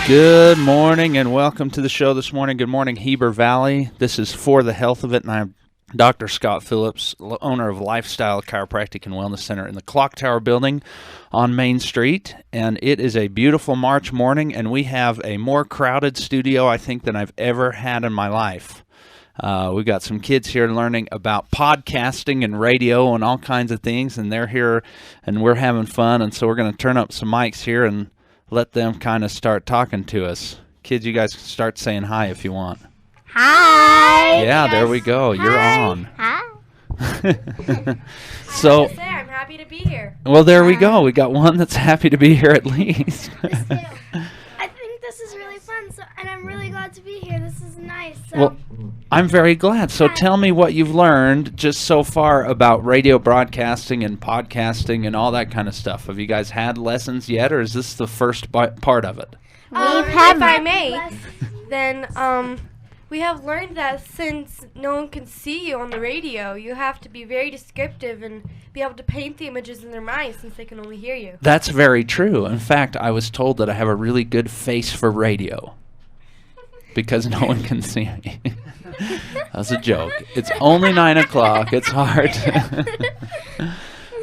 Good morning and welcome to the show this morning. Good morning, Heber Valley. This is For the Health of It, and I'm Dr. Scott Phillips, owner of Lifestyle Chiropractic and Wellness Center in the Clock Tower building on Main Street. And it is a beautiful March morning, and we have a more crowded studio, I think, than I've ever had in my life. We've got some kids here learning about podcasting and radio and all kinds of things, and they're here, and we're having fun. And so we're going to turn up some mics here and let them kind of start talking to us. Kids, you guys can start saying hi if you want. Hi. Yeah, there we go. Hi. You're on. Hi. So, I'm happy to be here. Well, there we go. We got one that's happy to be here at least. I think this is really fun, and I'm really glad to be here. This is nice. Well, I'm very glad. So tell me what you've learned just so far about radio broadcasting and podcasting and all that kind of stuff. Have you guys had lessons yet, or is this the first part of it? If I may, then we have learned that since no one can see you on the radio, you have to be very descriptive and be able to paint the images in their mind since they can only hear you. That's very true. In fact, I was told that I have a really good face for radio because no one can see me. That's a joke. It's only 9 o'clock. It's hard.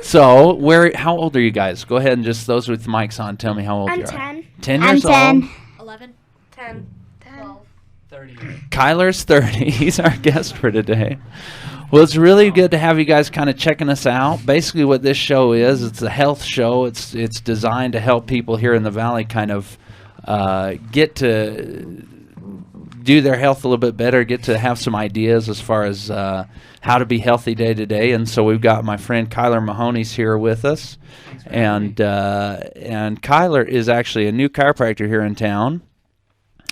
So, how old are you guys? Go ahead and just those with mics on, tell me how old you are. I'm 10. 10 years old? 11. 10. 12. 30. Kyler's 30. He's our guest for today. Well, it's really good to have you guys kind of checking us out. Basically what this show is, it's a health show. It's designed to help people here in the Valley kind of get to do their health a little bit better, get to have some ideas as far as how to be healthy day to day. And so we've got my friend Kyler Mahoney's here with us. And Kyler is actually a new chiropractor here in town.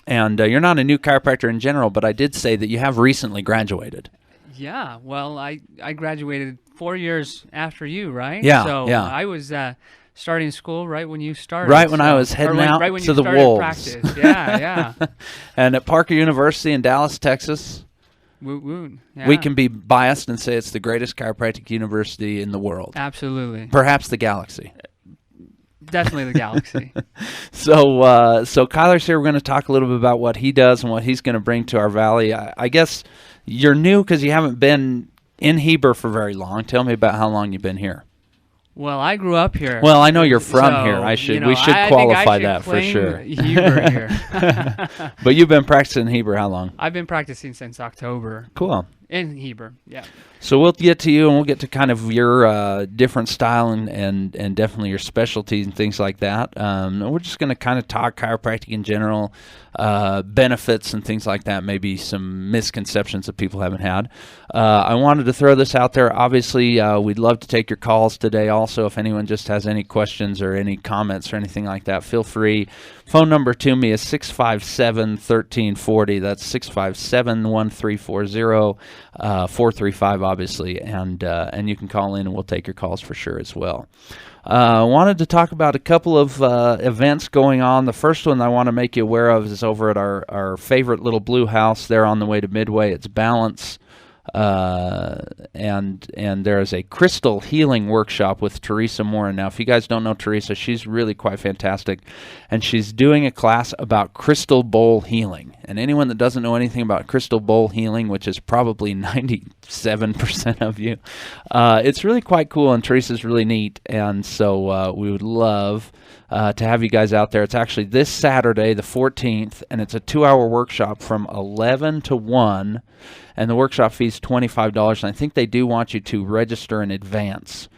And you're not a new chiropractor in general, but I did say that you have recently graduated. Yeah, well, I graduated 4 years after you, right? Yeah, so yeah. I was starting school right when you started. Right when I was heading out right when to you the started wolves. Practice. Yeah. And at Parker University in Dallas, Texas, Woot. Yeah. we can be biased and say it's the greatest chiropractic university in the world. Absolutely. Perhaps the galaxy. Definitely the galaxy. So Kyler's here. We're going to talk a little bit about what he does and what he's going to bring to our valley. I guess you're new because you haven't been in Heber for very long. Tell me about how long you've been here. Well, I grew up here. Well, I know you're from so, here. We should I qualify think I that should for sure. Heber here. But you've been practicing Heber how long? I've been practicing since October. Cool. In Heber, yeah. So we'll get to you, and we'll get to kind of your different style and definitely your specialties and things like that. We're just going to kind of talk chiropractic in general, benefits and things like that, maybe some misconceptions that people haven't had. I wanted to throw this out there. Obviously, we'd love to take your calls today also. If anyone just has any questions or any comments or anything like that, feel free. Phone number to me is 657-1340. That's 657-1340. 435 obviously, and you can call in and we'll take your calls for sure as well. Wanted to talk about a couple of events going on. The first one I want to make you aware of is over at our favorite little blue house there on the way to Midway. It's Balance. And there is a crystal healing workshop with Teresa Moore. Now, if you guys don't know Teresa, she's really quite fantastic, and she's doing a class about crystal bowl healing. And anyone that doesn't know anything about crystal bowl healing, which is probably 97% of you, it's really quite cool, and Teresa's really neat, and so we would love to have you guys out there. It's actually this Saturday, the 14th, and it's a 2-hour workshop from 11 to 1, and the workshop fee is $25, and I think they do want you to register in advance.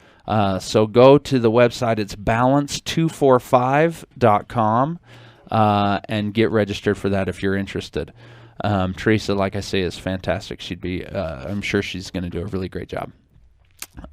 So go to the website. It's balance245.com and get registered for that if you're interested. Teresa, like I say, is fantastic. She'd be, I'm sure she's going to do a really great job.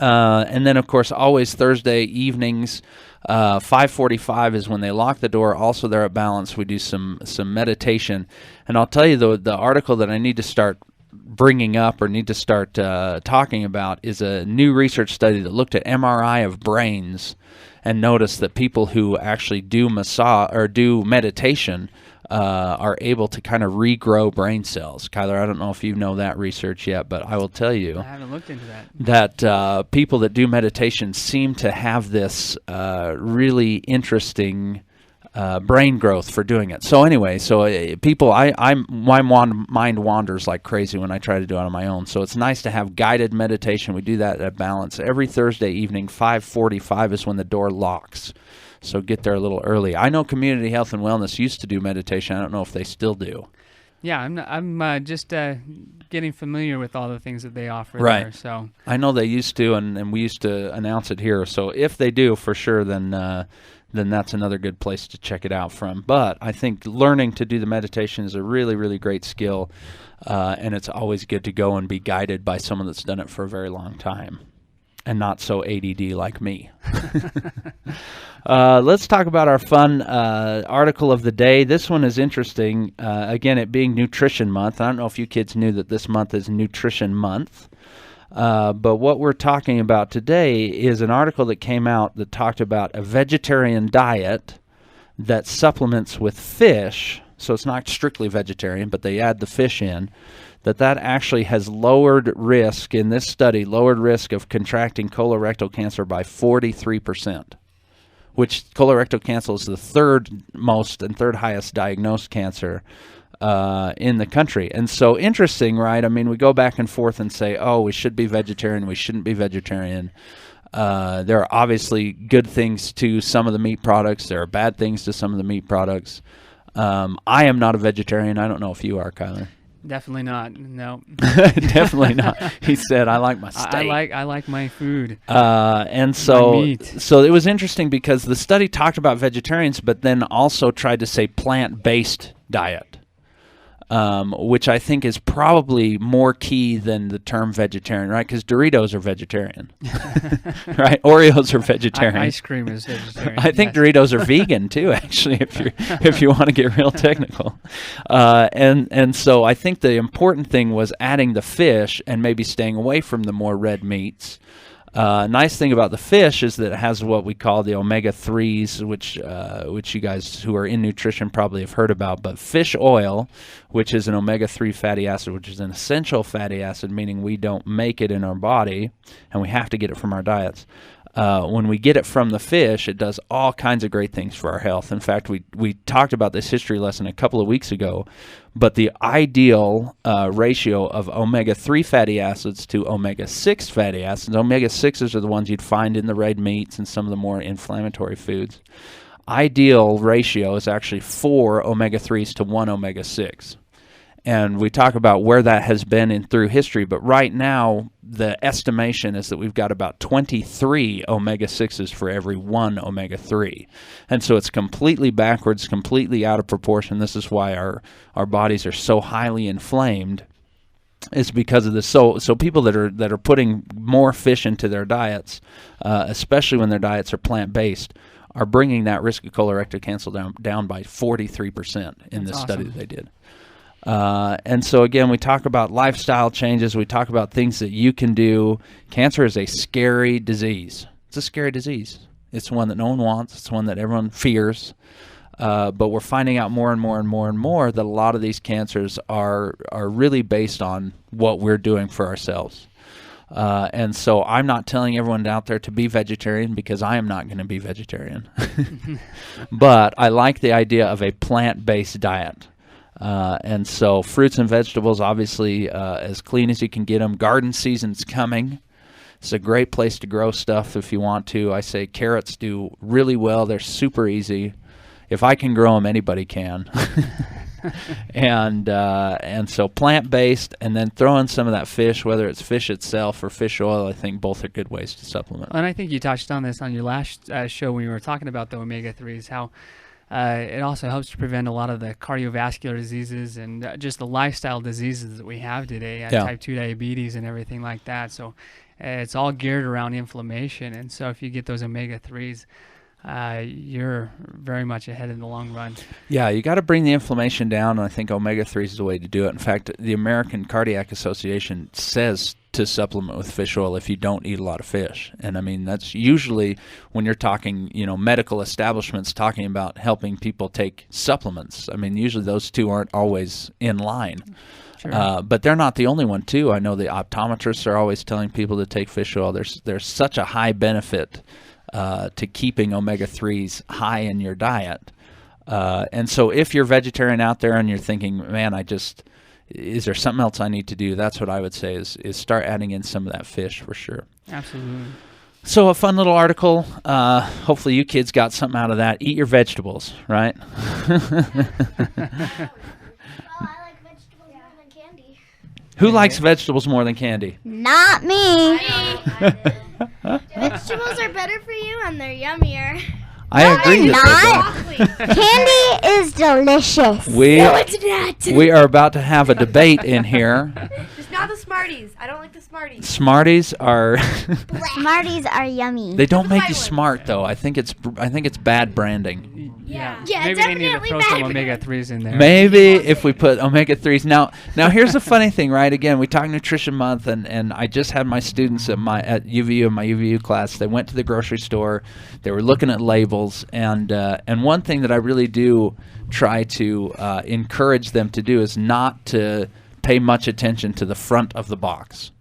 And then, of course, always Thursday evenings, 5:45 is when they lock the door. Also there at Balance, we do some meditation. And I'll tell you, the article that I need to start bringing up or need to start talking about is a new research study that looked at MRI of brains and noticed that people who actually do massage or do meditation are able to kind of regrow brain cells. Kyler, I don't know if you know that research yet, but I will tell you I haven't looked into that. That people that do meditation seem to have this really interesting brain growth for doing it. So anyway, people, my mind wanders like crazy when I try to do it on my own. So it's nice to have guided meditation. We do that at Balance every Thursday evening. 5:45 is when the door locks. So get there a little early. I know Community Health and Wellness used to do meditation. I don't know if they still do. Yeah, I'm just getting familiar with all the things that they offer Right. there. So I know they used to, and we used to announce it here. So if they do, for sure, then that's another good place to check it out from. But I think learning to do the meditation is a really, really great skill, and it's always good to go and be guided by someone that's done it for a very long time and not so ADD like me. Let's talk about our fun article of the day. This one is interesting. Again, it being Nutrition Month. I don't know if you kids knew that this month is Nutrition Month. But what we're talking about today is an article that came out that talked about a vegetarian diet that supplements with fish. So it's not strictly vegetarian, but they add the fish in. That actually has lowered risk, in this study, lowered risk of contracting colorectal cancer by 43%, which colorectal cancer is the third most and third highest diagnosed cancer in the country. And so interesting, right? I mean, we go back and forth and say, oh, we should be vegetarian, we shouldn't be vegetarian. There are obviously good things to some of the meat products. There are bad things to some of the meat products. I am not a vegetarian. I don't know if you are, Kyler. definitely not. No. Definitely not. He said, I like my steak. I like my food. And so, my meat. So it was interesting because the study talked about vegetarians, but then also tried to say plant-based diet. Which I think is probably more key than the term vegetarian, right? Because Doritos are vegetarian, right? Oreos are vegetarian. Ice cream is vegetarian. I think Doritos are vegan too, actually, if you want to get real technical. And so I think the important thing was adding the fish and maybe staying away from the more red meats. Nice thing about the fish is that it has what we call the omega-3s, which you guys who are in nutrition probably have heard about. But fish oil, which is an omega-3 fatty acid, which is an essential fatty acid, meaning we don't make it in our body, and we have to get it from our diets. When we get it from the fish, it does all kinds of great things for our health. In fact, we talked about this history lesson a couple of weeks ago, but the ideal ratio of omega-3 fatty acids to omega-6 fatty acids, omega-6s are the ones you'd find in the red meats and some of the more inflammatory foods. Ideal ratio is actually 4 omega-3s to 1 omega-6. And we talk about where that has been through history, but right now the estimation is that we've got about 23 omega-6s for every 1 omega-3. And so it's completely backwards, completely out of proportion. This is why our bodies are so highly inflamed. It's because of this. So people that are putting more fish into their diets, especially when their diets are plant-based, are bringing that risk of colorectal cancer down by 43% in this study that they did. And so, again, we talk about lifestyle changes. We talk about things that you can do. Cancer is a scary disease. It's a scary disease. It's one that no one wants. It's one that everyone fears. But we're finding out more and more and more and more that a lot of these cancers are really based on what we're doing for ourselves. And so I'm not telling everyone out there to be vegetarian because I am not going to be vegetarian. But I like the idea of a plant-based diet. And so fruits and vegetables, obviously, as clean as you can get them. Garden season's coming. It's a great place to grow stuff if you want to. I say carrots do really well. They're super easy. If I can grow them, anybody can. And so plant-based, and then throw in some of that fish, whether it's fish itself or fish oil. I think both are good ways to supplement. And I think you touched on this on your last show when you were talking about the omega-3s, how it also helps to prevent a lot of the cardiovascular diseases and just the lifestyle diseases that we have today, type 2 diabetes and everything like that. So it's all geared around inflammation. And so if you get those omega-3s, you're very much ahead in the long run. Yeah, you got to bring the inflammation down, and I think omega-3 is the way to do it. In fact, the American Cardiac Association says to supplement with fish oil if you don't eat a lot of fish. And I mean, that's usually when you're talking, medical establishments talking about helping people take supplements. I mean, usually those two aren't always in line. Sure. But they're not the only one, too. I know the optometrists are always telling people to take fish oil. There's such a high benefit to keeping omega-3s high in your diet. And so if you're vegetarian out there and you're thinking, man, is there something else I need to do? That's what I would say is start adding in some of that fish for sure. Absolutely. So a fun little article. Hopefully you kids got something out of that. Eat your vegetables, right? I like vegetables more than candy. Who likes vegetables more than candy? Not me. Vegetables are better for you and they're yummier. I agree. Candy is delicious. We are about to have a debate in here. Just not the Smarties. I don't like the Smarties. Smarties are Smarties are yummy. they don't make Buy you one. smart though. I think it's bad branding. Yeah. Yeah, Maybe they need to definitely throw some bad. omega-3s in there. Maybe if we put omega-3s. Now here's the funny thing, right? Again, we talk Nutrition Month, and I just had my students at UVU, in my UVU class. They went to the grocery store. They were looking at labels, and one thing that I really do try to encourage them to do is not to pay much attention to the front of the box.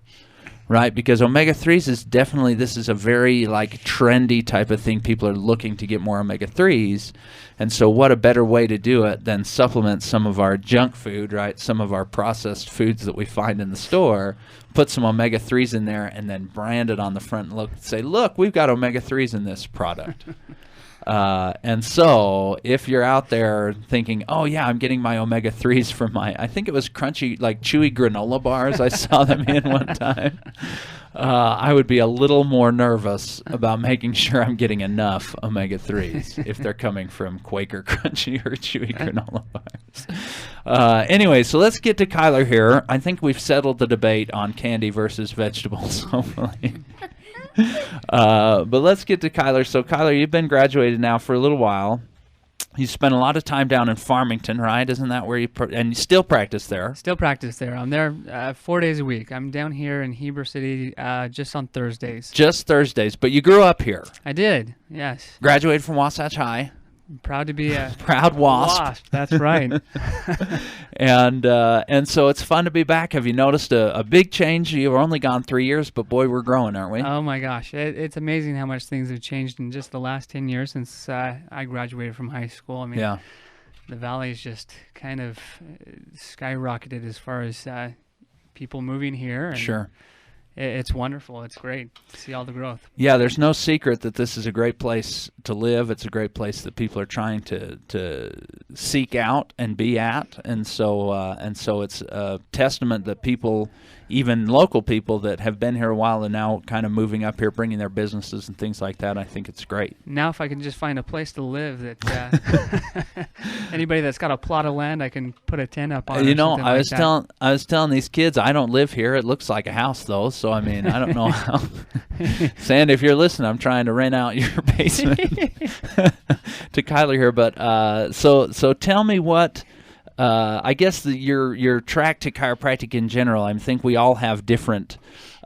Right, because omega-3s is definitely, this is a very like trendy type of thing. People are looking to get more omega-3s, and so what a better way to do it than supplement some of our junk food, right? Some of our processed foods that we find in the store, put some omega-3s in there, and then brand it on the front and say, look, we've got omega-3s in this product. And so if you're out there thinking, oh yeah, I'm getting my omega-3s from I think it was crunchy, like chewy granola bars I saw them in one time, I would be a little more nervous about making sure I'm getting enough omega-3s if they're coming from Quaker crunchy or chewy granola bars. Anyway, so let's get to Kyler here. I think we've settled the debate on candy versus vegetables, hopefully. But let's get to Kyler. So, Kyler, you've been graduated now for a little while. You spent a lot of time down in Farmington, right? Isn't that where and you still practice there? Still practice there. I'm there 4 days a week. I'm down here in Heber City just on Thursdays. Just Thursdays. But you grew up here. I did, yes. Graduated from Wasatch High. I'm proud to be a Proud wasp. That's right. And so it's fun to be back. Have you noticed a big change? You've only gone 3 years, but boy, we're growing, aren't we? Oh my gosh, it's amazing how much things have changed in just the last 10 years since I graduated from high school. I mean, Yeah. the valley's just kind of skyrocketed as far as people moving here. And Sure. It's wonderful. It's great to see all the growth. Yeah, there's no secret that this is a great place to live. It's a great place that people are trying to seek out and be at, and so it's a testament that people, even local people that have been here a while, are now kind of moving up here, bringing their businesses and things like that. I think it's great. Now, if I can just find a place to live, that anybody that's got a plot of land, I can put a tent up on. You know, I was that. I was telling these kids I don't live here. It looks like a house though, so I mean I don't know how. Sandy, if you're listening, I'm trying to rent out your basement to Kyler here. But so tell me what. I guess your track to chiropractic in general. I think we all have different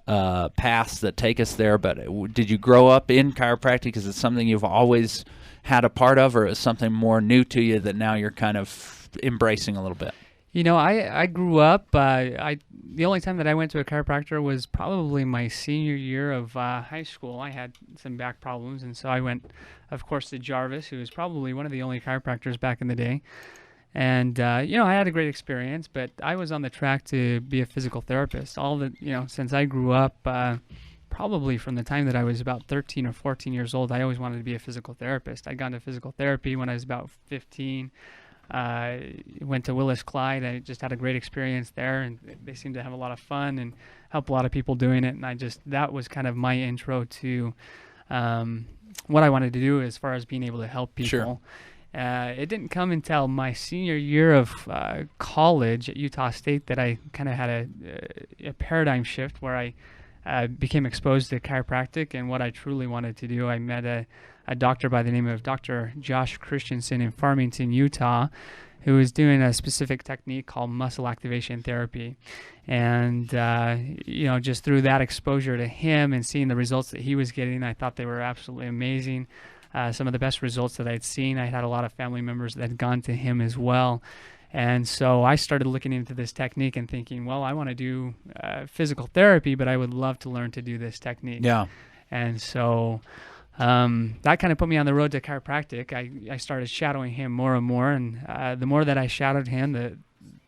paths that take us there. But did you grow up in chiropractic? Is it something you've always had a part of, or is it something more new to you that now you're kind of embracing a little bit? You know, I grew up. The only time that I went to a chiropractor was probably my senior year of high school. I had some back problems, and so I went, of course, to Jarvis, who was probably one of the only chiropractors back in the day. And you know, I had a great experience, but I was on the track to be a physical therapist. Since I grew up, probably from the time that I was about 13 or 14 years old, I always wanted to be a physical therapist. I got into physical therapy when I was about 15. Went to Willis Clyde. I just had a great experience there, and they seemed to have a lot of fun and help a lot of people doing it. And that was kind of my intro to what I wanted to do as far as being able to help people. Sure. It didn't come until my senior year of college at Utah State that I kind of had a paradigm shift where I became exposed to chiropractic and what I truly wanted to do. I met a doctor by the name of Dr. Josh Christensen in Farmington, Utah, who was doing a specific technique called muscle activation therapy. And, just through that exposure to him and seeing the results that he was getting, I thought they were absolutely amazing. Some of the best results that I'd seen. I had a lot of family members that had gone to him as well. And so I started looking into this technique and thinking, well, I want to do physical therapy, but I would love to learn to do this technique. Yeah. And so that kind of put me on the road to chiropractic. I started shadowing him more and more, and the more that I shadowed him,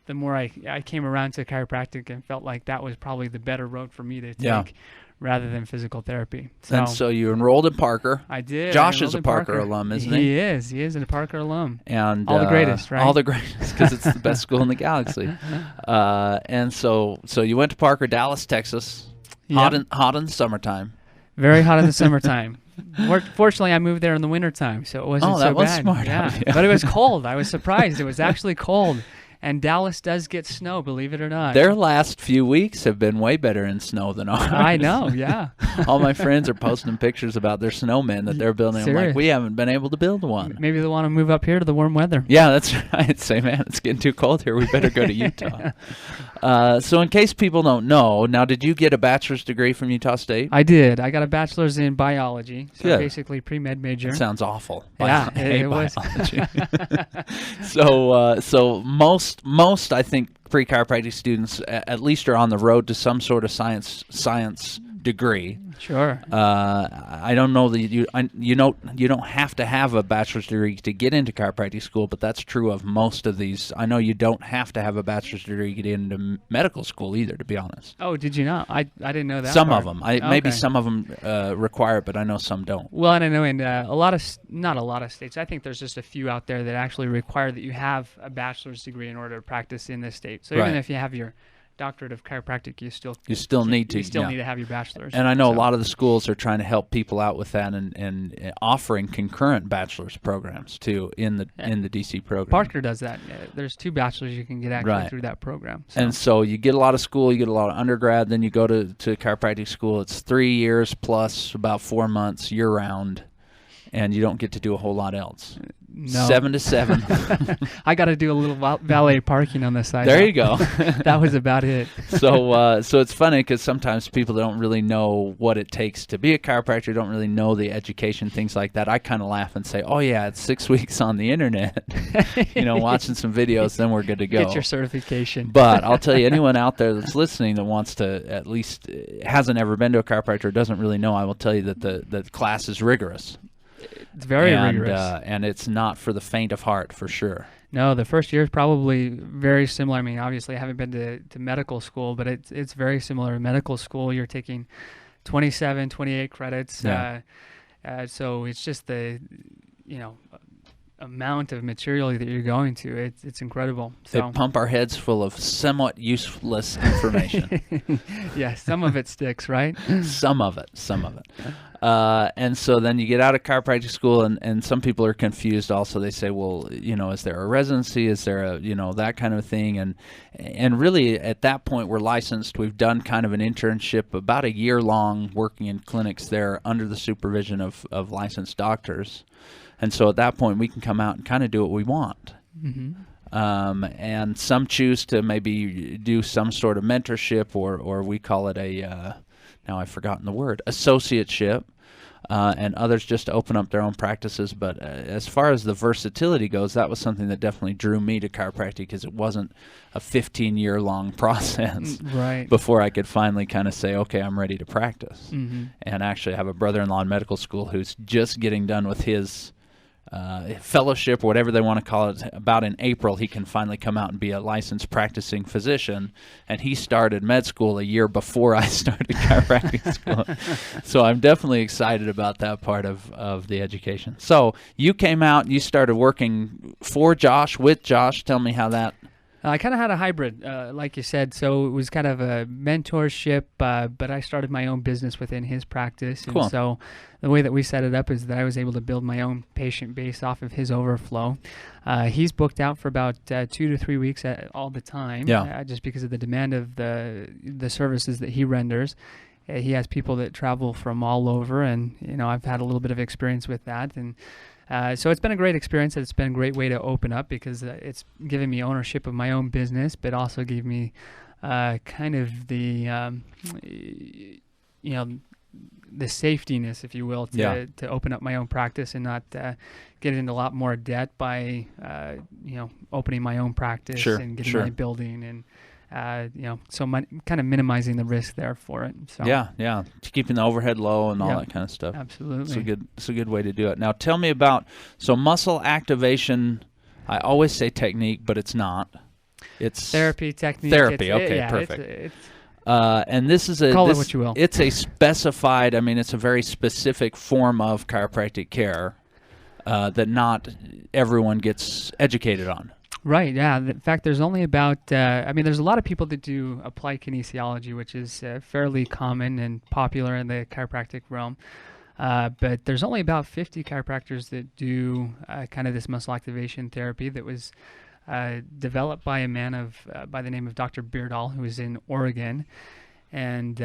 the more I came around to chiropractic and felt like that was probably the better road for me to take rather than physical therapy. And so you enrolled in Parker. I did. Josh is a Parker alum, isn't he? He is. He is a Parker alum. And all the greatest, right? All the greatest, because it's the best school in the galaxy. And so you went to Parker, Dallas, Texas. Hot in the summertime. Very hot in the summertime. Fortunately, I moved there in the wintertime, so it wasn't so bad. Oh, that was smart. Yeah. But it was cold. I was surprised. It was actually cold. And Dallas does get snow, believe it or not. Their last few weeks have been way better in snow than ours. I know, yeah. All my friends are posting pictures about their snowmen that they're building. I'm like, we haven't been able to build one. Maybe they want to move up here to the warm weather. Yeah, that's right. Say, man, it's getting too cold here. We better go to Utah. So in case people don't know, now did you get a bachelor's degree from Utah State? I did. I got a bachelor's in biology, so basically pre-med major. That sounds awful. Yeah, it was. So most I think pre-chiropractic students at least are on the road to some sort of science degree. Sure. I don't know that you don't have to have a bachelor's degree to get into chiropractic school, but that's true of most of these. I know you don't have to have a bachelor's degree to get into medical school either, to be honest. Oh, did you not? I didn't know that. Some part. of them. Maybe some of them require it, but I know some don't. Well, and I know in not a lot of states. I think there's just a few out there that actually require that you have a bachelor's degree in order to practice in this state. So even if you have your doctorate of chiropractic, you still need to have your bachelor's. And I know a lot of the schools are trying to help people out with that and offering concurrent bachelor's programs too in the DC program. Parker does that. There's 2 bachelors you can get actually through that program. So. And so you get a lot of school, you get a lot of undergrad, then you go to chiropractic school. It's 3 years plus about 4 months year round, and you don't get to do a whole lot else. No. 7 to 7. I got to do a little valet parking on the side. There you go. That was about it. So it's funny because sometimes people don't really know what it takes to be a chiropractor, don't really know the education, things like that. I kind of laugh and say, oh, yeah, it's 6 weeks on the internet, watching some videos, then we're good to go. Get your certification. But I'll tell you, anyone out there that's listening that wants to at least hasn't ever been to a chiropractor, doesn't really know, I will tell you that the class is rigorous. It's very rigorous. And it's not for the faint of heart, for sure. No, the first year is probably very similar. I mean, obviously I haven't been to medical school, but it's very similar. In medical school, you're taking 27, 28 credits. Yeah. So it's just the, amount of material that you're going to. It's incredible. So. They pump our heads full of somewhat useless information. Yeah, some of it sticks, right? Some of it. And so then you get out of chiropractic school, and some people are confused also. They say, well, is there a residency? Is there a, that kind of thing? And really at that point we're licensed. We've done kind of an internship, about a year long, working in clinics there under the supervision of licensed doctors. And so at that point we can come out and kind of do what we want. Mm-hmm. And some choose to maybe do some sort of mentorship, or we call it now I've forgotten the word, associateship, and others just open up their own practices. But as far as the versatility goes, that was something that definitely drew me to chiropractic, because it wasn't a 15-year-long process before I could finally kind of say, okay, I'm ready to practice. Mm-hmm. And actually I have a brother-in-law in medical school who's just getting done with his fellowship, or whatever they want to call it. About in April, he can finally come out and be a licensed practicing physician, and he started med school a year before I started chiropractic school. So I'm definitely excited about that part of the education. So you came out, you started working for Josh, with Josh. Tell me how that... I kind of had a hybrid, like you said. So it was kind of a mentorship, but I started my own business within his practice. Cool. And so the way that we set it up is that I was able to build my own patient base off of his overflow. He's booked out for about 2 to 3 weeks all the time, just because of the demand of the services that he renders. He has people that travel from all over, and I've had a little bit of experience with that. And so it's been a great experience. It's been a great way to open up, because it's given me ownership of my own business, but also gave me kind of the, the safetiness, if you will, to open up my own practice and not get into a lot more debt by, opening my own practice and getting my building So kind of minimizing the risk there for it. So Yeah. Keeping the overhead low and all that kind of stuff. Absolutely. It's a good way to do it. Now tell me about, so muscle activation, I always say technique, but it's not. It's therapy technique. Okay, perfect. And this is call it what you will. It's a specified, it's a very specific form of chiropractic care that not everyone gets educated on. Right, yeah. In fact, there's only about, there's a lot of people that do applied kinesiology, which is fairly common and popular in the chiropractic realm. But there's only about 50 chiropractors that do kind of this muscle activation therapy that was developed by a man by the name of Dr. Beardall, who is in Oregon. And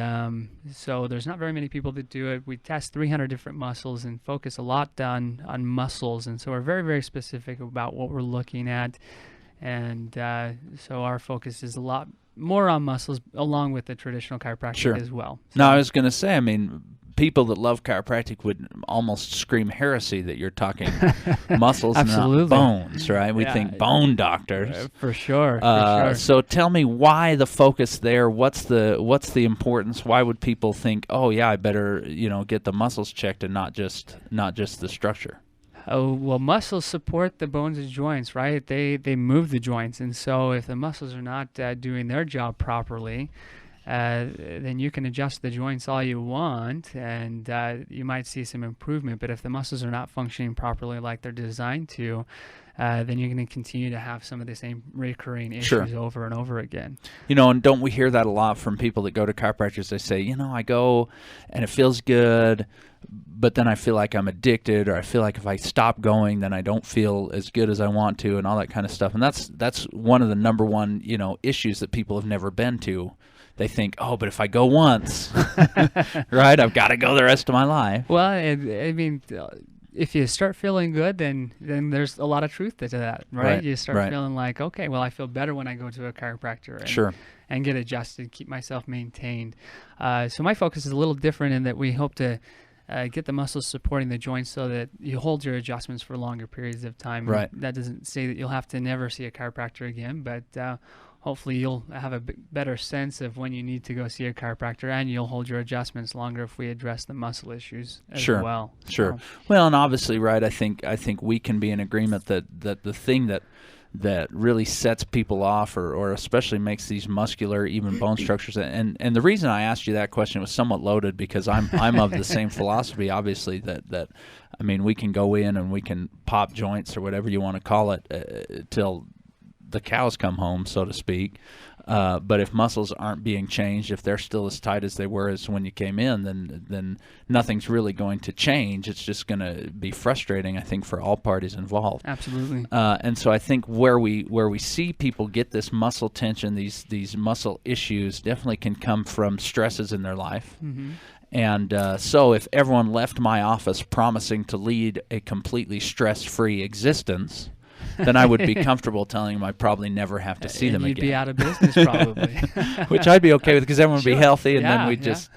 so there's not very many people that do it. We test 300 different muscles and focus a lot on muscles. And so we're very, very specific about what we're looking at. And so our focus is a lot more on muscles along with the traditional chiropractic as well. So, no, I was going to say, people that love chiropractic would almost scream heresy that you're talking muscles and not bones, right? We think bone doctors. For sure. So tell me why the focus there. What's the importance? Why would people think, oh yeah, I better get the muscles checked and not just the structure? Oh, well, muscles support the bones and joints, right? They move the joints, and so if the muscles are not doing their job properly, then you can adjust the joints all you want, and you might see some improvement. But if the muscles are not functioning properly like they're designed to, then you're going to continue to have some of the same recurring issues over and over again. And don't we hear that a lot from people that go to chiropractors? They say, I go and it feels good, but then I feel like I'm addicted, or I feel like if I stop going, then I don't feel as good as I want to, and all that kind of stuff. And that's one of the number one, issues that people have never been to. They think, oh, but if I go once, right, I've got to go the rest of my life. Well, if you start feeling good, then there's a lot of truth to that, right? You start feeling like, okay, well, I feel better when I go to a chiropractor and get adjusted, keep myself maintained. So my focus is a little different in that we hope to get the muscles supporting the joints so that you hold your adjustments for longer periods of time. Right. That doesn't say that you'll have to never see a chiropractor again, but hopefully you'll have a better sense of when you need to go see a chiropractor, and you'll hold your adjustments longer if we address the muscle issues as well. Sure. Well, and obviously, right, I think we can be in agreement that the thing that really sets people off or especially makes these muscular, even bone structures. And the reason I asked you that question was somewhat loaded because I'm of the same philosophy, obviously, that we can go in and we can pop joints or whatever you want to call it till the cows come home, so to speak. But if muscles aren't being changed, if they're still as tight as they were as when you came in, then nothing's really going to change. It's just going to be frustrating, I think, for all parties involved. Absolutely. And so I think where we see people get this muscle tension, these muscle issues, definitely can come from stresses in their life. Mm-hmm. And so if everyone left my office promising to lead a completely stress-free existence, then I would be comfortable telling them I probably never have to see them again. You'd be out of business probably. Which I'd be okay with because everyone would be healthy, and then we'd just,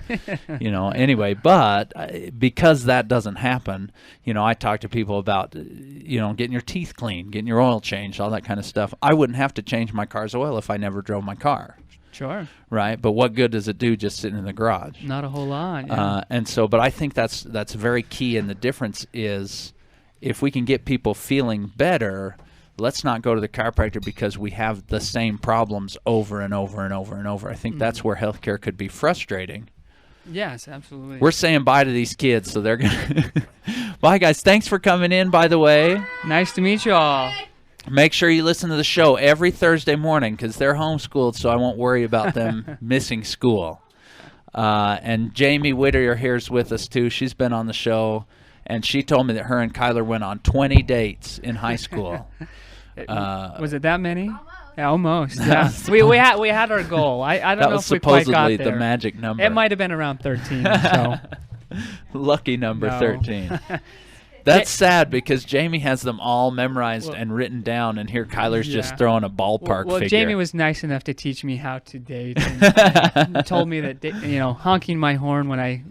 anyway. But because that doesn't happen, I talk to people about, getting your teeth cleaned, getting your oil changed, all that kind of stuff. I wouldn't have to change my car's oil if I never drove my car. Sure. Right, but what good does it do just sitting in the garage? Not a whole lot. Yeah. And so, but I think that's very key, and the difference is if we can get people feeling better, let's not go to the chiropractor because we have the same problems over and over and over and over. I think that's where healthcare could be frustrating. Yes, absolutely. We're saying bye to these kids, so they're going to... Bye, guys. Thanks for coming in, by the way. Nice to meet you all. Make sure you listen to the show every Thursday morning because they're homeschooled, so I won't worry about them missing school. And Jamie Whittier here's with us, too. She's been on the show, and she told me that her and Kyler went on 20 dates in high school. Was it that many? Almost. Yeah. we had our goal. I don't know if we quite got there. That was supposedly the magic number. It might have been around 13. So. Lucky number 13. That's sad because Jamie has them all memorized and written down, and here Kyler's just throwing a ballpark figure. Jamie was nice enough to teach me how to date, and told me that honking my horn when I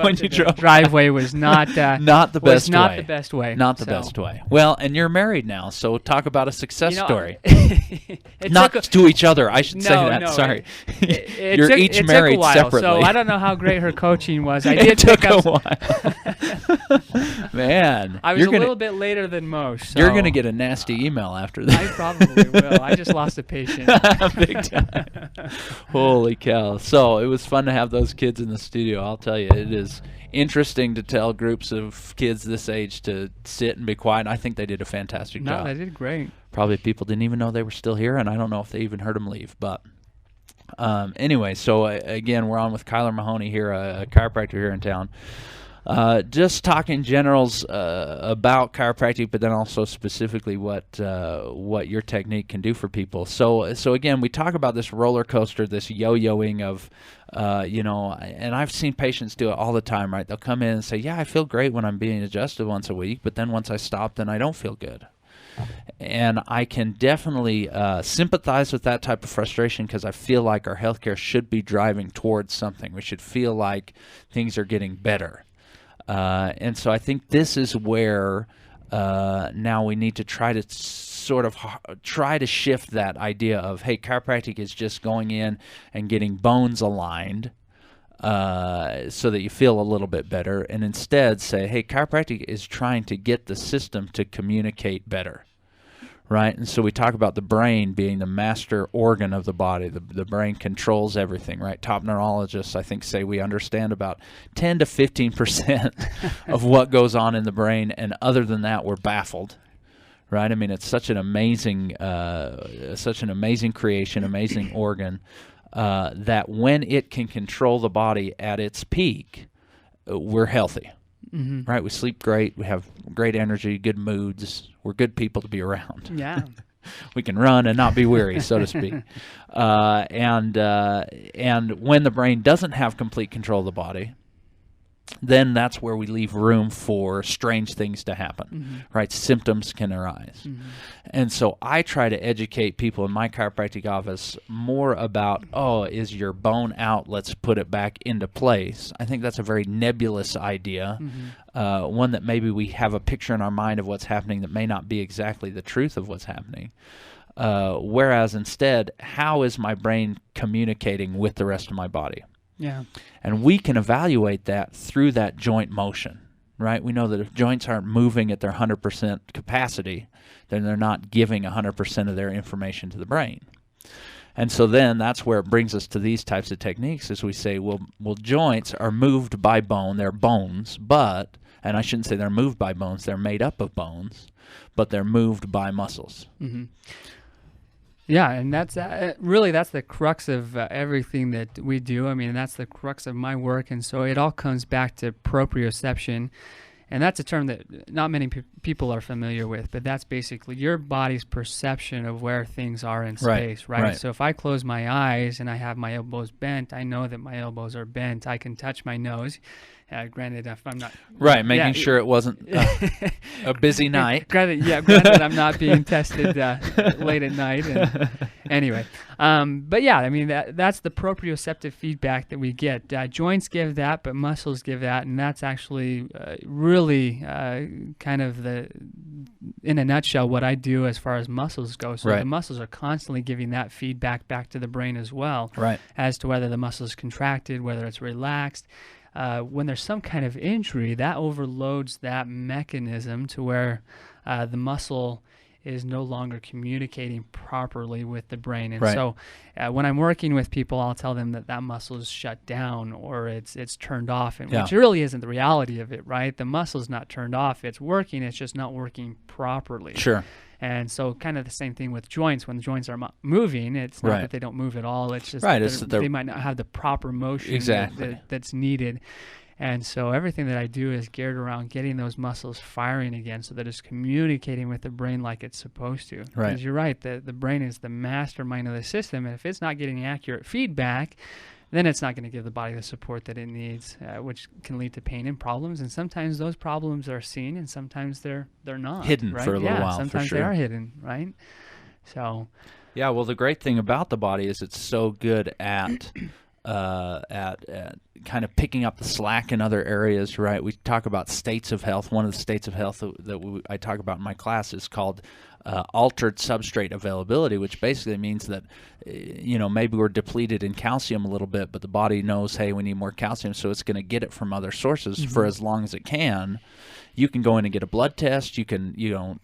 when you drove driveway was not not the best not way. the best way. Not the best way. Well, and you're married now, so talk about a success story. It Not took to each other. I should say No, that. no, Sorry. it You're took, each it married took a while, separately. So I don't know how great her coaching was. I It did took pick a up. while. Man, I was you're a gonna, little bit later than most. You're so going to get a nasty email after I that. probably will. I just lost a patient. Big time. Holy cow. So it was fun to have those kids in the studio. I'll tell you, it is interesting to tell groups of kids this age to sit and be quiet. I think they did a fantastic No, job. they did great. Probably people didn't even know they were still here, and I don't know if they even heard them leave. But anyway, so again, we're on with Kyler Mahoney here, a chiropractor here in town. Just talking generals about chiropractic, but then also specifically what your technique can do for people. So again, we talk about this roller coaster, this yo-yoing of, and I've seen patients do it all the time, right? They'll come in and say, yeah, I feel great when I'm being adjusted once a week, but then once I stop, then I don't feel good. And I can definitely sympathize with that type of frustration, because I feel like our healthcare should be driving towards something. We should feel like things are getting better. And so I think this is where now we need to try to sort of try to shift that idea of, hey, chiropractic is just going in and getting bones aligned so that you feel a little bit better, and instead say, hey, chiropractic is trying to get the system to communicate better. Right, and so we talk about the brain being the master organ of the body. The brain controls everything, right? Top neurologists, I think, say we understand about 10 to 15% of what goes on in the brain, and other than that, we're baffled. Right? I mean, it's such an amazing creation, amazing organ, that when it can control the body at its peak, we're healthy. Mm-hmm. Right, we sleep great, we have great energy, good moods, we're good people to be around. Yeah. We can run and not be weary, so to speak. And when the brain doesn't have complete control of the body, then that's where we leave room for strange things to happen, right? Symptoms can arise. And so I try to educate people in my chiropractic office more about, is your bone out? Let's put it back into place. I think that's a very nebulous idea, one that maybe we have a picture in our mind of what's happening that may not be exactly the truth of what's happening. Whereas instead, how is my brain communicating with the rest of my body? Yeah. And we can evaluate that through that joint motion, right? We know that if joints aren't moving at their 100% capacity, then they're not giving 100% of their information to the brain. And so then that's where it brings us to these types of techniques, is we say, well, joints are moved by bone, they're bones, but, and I shouldn't say they're moved by bones, they're made up of bones, but they're moved by muscles. Mm-hmm. Yeah, and that's really that's the crux of everything that we do. I mean, that's the crux of my work, and so it all comes back to proprioception, and that's a term that not many people are familiar with, but that's basically your body's perception of where things are in space, right? So if I close my eyes and I have my elbows bent, I know that my elbows are bent. I can touch my nose. Granted, if I'm not making sure it wasn't a busy night. Granted, I'm not being tested late at night. Anyway, but yeah, I mean that's the proprioceptive feedback that we get. Joints give that, but muscles give that, and that's actually really kind of in a nutshell, what I do as far as muscles go. So the muscles are constantly giving that feedback back to the brain as well, as to whether the muscle is contracted, whether it's relaxed. When there's some kind of injury, that overloads that mechanism to where the muscle is no longer communicating properly with the brain. And so when I'm working with people, I'll tell them that muscle is shut down or it's turned off, and which really isn't the reality of it, right? The muscle's not turned off. It's working. It's just not working properly. Sure. And so kind of the same thing with joints. When the joints are moving, it's not that they don't move at all. It's just they might not have the proper motion that's needed. And so everything that I do is geared around getting those muscles firing again so that it's communicating with the brain like it's supposed to. Because you're right, the brain is the mastermind of the system, and if it's not getting accurate feedback, then it's not going to give the body the support that it needs, which can lead to pain and problems. And sometimes those problems are seen, and sometimes they're not. Hidden for a little while, sometimes for sure. they are hidden, right? So, yeah, well, the great thing about the body is it's so good at at kind of picking up the slack in other areas, right? We talk about states of health. One of the states of health that I talk about in my class is called altered substrate availability, which basically means that, maybe we're depleted in calcium a little bit, but the body knows, hey, we need more calcium, so it's going to get it from other sources for as long as it can. You can go in and get a blood test. You don't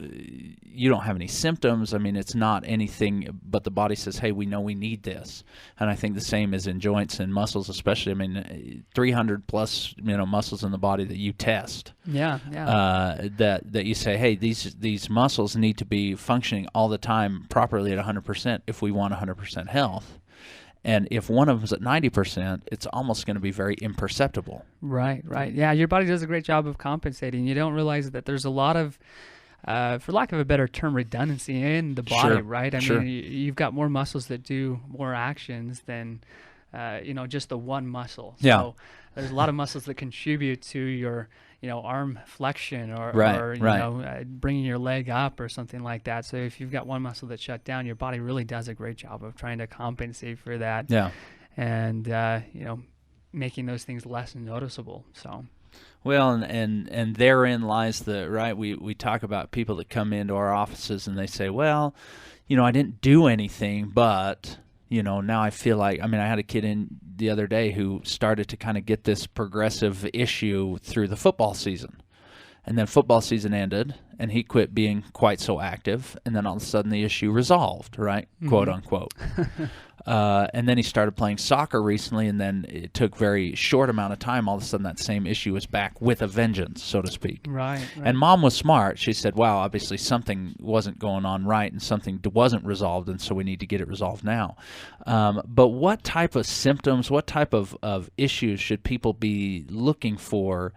have any symptoms. I mean, it's not anything, but the body says, hey, we know we need this. And I think the same is in joints and muscles, especially. I mean, 300 plus, muscles in the body that you test. Yeah. That you say, hey, these muscles need to be functioning all the time properly at 100% if we want 100% health. And if one of them's at 90%, it's almost going to be very imperceptible. Right. Yeah, your body does a great job of compensating. You don't realize that there's a lot of, for lack of a better term, redundancy in the body, right? I mean, you've got more muscles that do more actions than, just the one muscle. So there's a lot of muscles that contribute to your, arm flexion or bringing your leg up or something like that. So if you've got one muscle that's shut down, your body really does a great job of trying to compensate for that. Yeah. And, making those things less noticeable. So. Well, and therein lies the, right, we talk about people that come into our offices and they say, well, I didn't do anything, but... now I feel like, I had a kid in the other day who started to kind of get this progressive issue through the football season. And then football season ended, and he quit being quite so active, and then all of a sudden the issue resolved, right? Quote unquote. And then he started playing soccer recently, and then it took very short amount of time. All of a sudden that same issue was back with a vengeance, so to speak. Right. And Mom was smart. She said, wow, obviously something wasn't going on right and something wasn't resolved, and so we need to get it resolved now. But what type of symptoms, what type of issues should people be looking for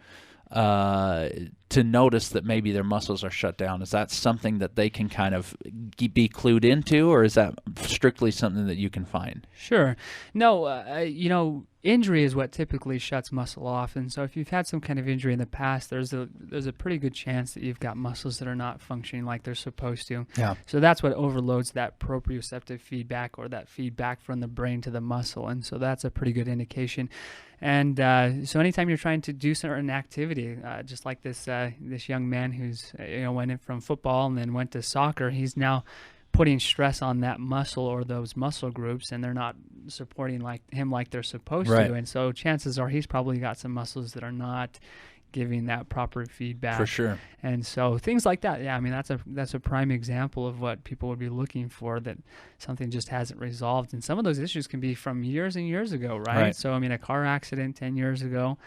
to notice that maybe their muscles are shut down? Is that something that they can kind of be clued into, or is that strictly something that you can find? Sure. No, injury is what typically shuts muscle off, and so if you've had some kind of injury in the past, there's a pretty good chance that you've got muscles that are not functioning like they're supposed to. Yeah. So that's what overloads that proprioceptive feedback, or that feedback from the brain to the muscle, and so that's a pretty good indication. And so anytime you're trying to do certain activity, just like this young man who's went in from football and then went to soccer, he's now putting stress on that muscle or those muscle groups, and they're not supporting him like they're supposed to. And so chances are he's probably got some muscles that are not giving that proper feedback. For sure. And so things like that, that's a prime example of what people would be looking for, that something just hasn't resolved. And some of those issues can be from years and years ago, right? So, a car accident 10 years ago,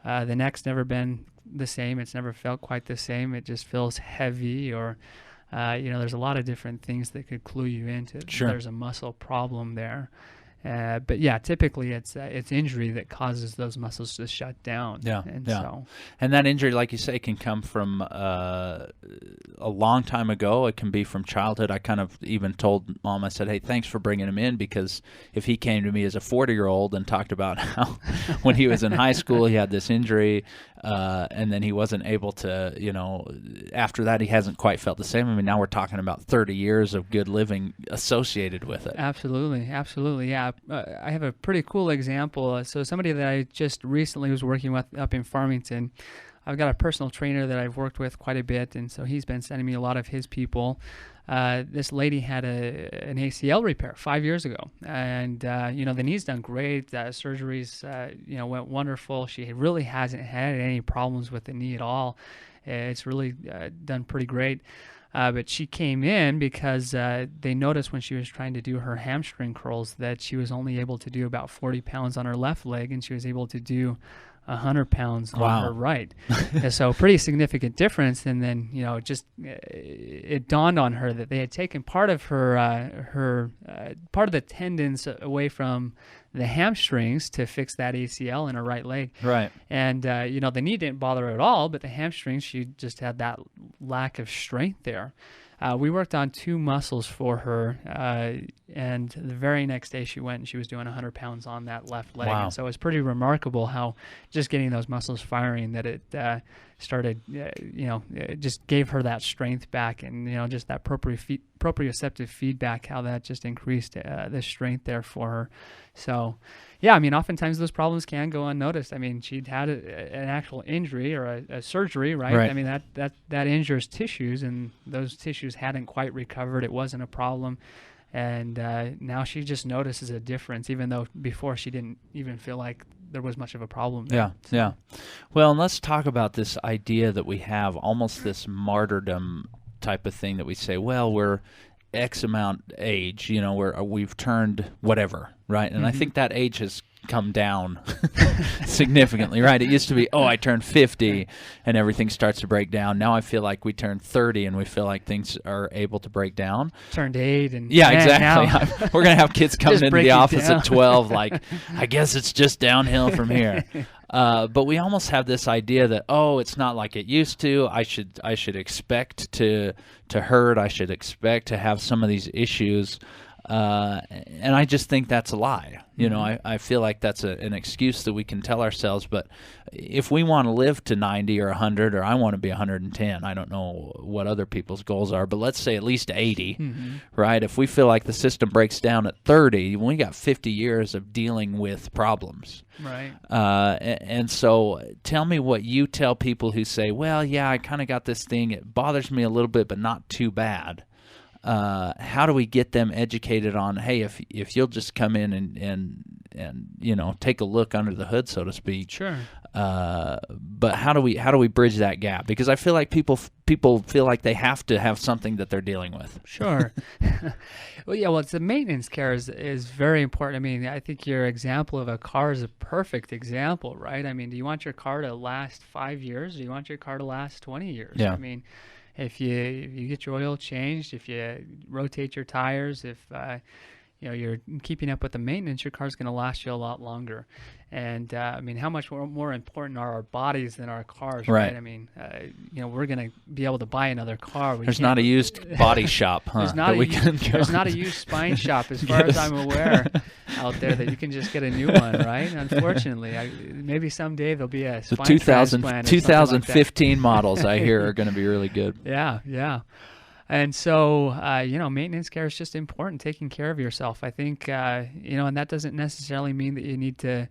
the neck's never been the same. It's never felt quite the same. It just feels heavy, or, there's a lot of different things that could clue you into there's a muscle problem there. But yeah, typically it's injury that causes those muscles to shut down. And that injury, like you say, can come from a long time ago. It can be from childhood. I kind of even told Mom, I said, hey, thanks for bringing him in, because if he came to me as a 40-year-old and talked about how when he was in high school he had this injury, and then he wasn't able to, after that he hasn't quite felt the same. Now we're talking about 30 years of good living associated with it. Absolutely, yeah. I have a pretty cool example. So somebody that I just recently was working with up in Farmington, I've got a personal trainer that I've worked with quite a bit, and so he's been sending me a lot of his people. This lady had an ACL repair 5 years ago, and the knee's done great. Surgeries went wonderful. She really hasn't had any problems with the knee at all. It's really done pretty great. But she came in because they noticed when she was trying to do her hamstring curls that she was only able to do about 40 pounds on her left leg, and she was able to do 100 pounds on her right. So pretty significant difference. And then, it dawned on her that they had taken part of her part of the tendons away from the hamstrings to fix that ACL in her right leg. Right. And, the knee didn't bother her at all, but the hamstrings, she just had that lack of strength there. We worked on 2 muscles for her, and the very next day she went and she was doing 100 pounds on that left leg. Wow. And so it was pretty remarkable how just getting those muscles firing, that it started, it just gave her that strength back, and, just that proprioceptive feedback, how that just increased the strength there for her. So, yeah, I mean, oftentimes those problems can go unnoticed. I mean, she'd had an actual injury or a surgery, right? I mean, that injures tissues, and those tissues hadn't quite recovered. It wasn't a problem. And now she just notices a difference, even though before she didn't even feel like there was much of a problem there. Yeah. Well, and let's talk about this idea that we have, almost this martyrdom type of thing that we say, well, we're X amount age, you know, we've turned whatever, right? And I think that age has come down significantly, right? It used to be, I turned 50 and everything starts to break down. Now I feel like we turned 30 and we feel like things are able to break down. Turned 8 and exactly. We're going to have kids coming into the office at 12 like, I guess it's just downhill from here. But we almost have this idea that, it's not like it used to. I should expect to hurt. I should expect to have some of these issues. And I just think that's a lie. You know, I feel like that's an excuse that we can tell ourselves. But if we want to live to 90 or 100, or I want to be 110, I don't know what other people's goals are, but let's say at least 80, right? If we feel like the system breaks down at 30, we got 50 years of dealing with problems. Right. And so tell me what you tell people who say, well, yeah, I kind of got this thing. It bothers me a little bit, but not too bad. How do we get them educated on, hey, if you'll just come in and you know, take a look under the hood, so to speak. Sure. But how do we bridge that gap? Because I feel like people feel like they have to have something that they're dealing with. Sure. Well, it's the maintenance care is very important. I mean, I think your example of a car is a perfect example, right? I mean, do you want your car to last 5 years, or do you want your car to last 20 years? Yeah. I mean, if you get your oil changed, if you rotate your tires, if you're keeping up with the maintenance, your car's going to last you a lot longer. And I mean, how much more important are our bodies than our cars, right? I mean, we're going to be able to buy another car. There's not a used body shop, huh? There's not a used spine shop, as far as I'm aware, out there that you can just get a new one, right? Unfortunately, maybe someday there'll be a spine transplant. 2015 like models, I hear, are going to be really good. Yeah. And so, maintenance care is just important, taking care of yourself. I think, and that doesn't necessarily mean that you need to,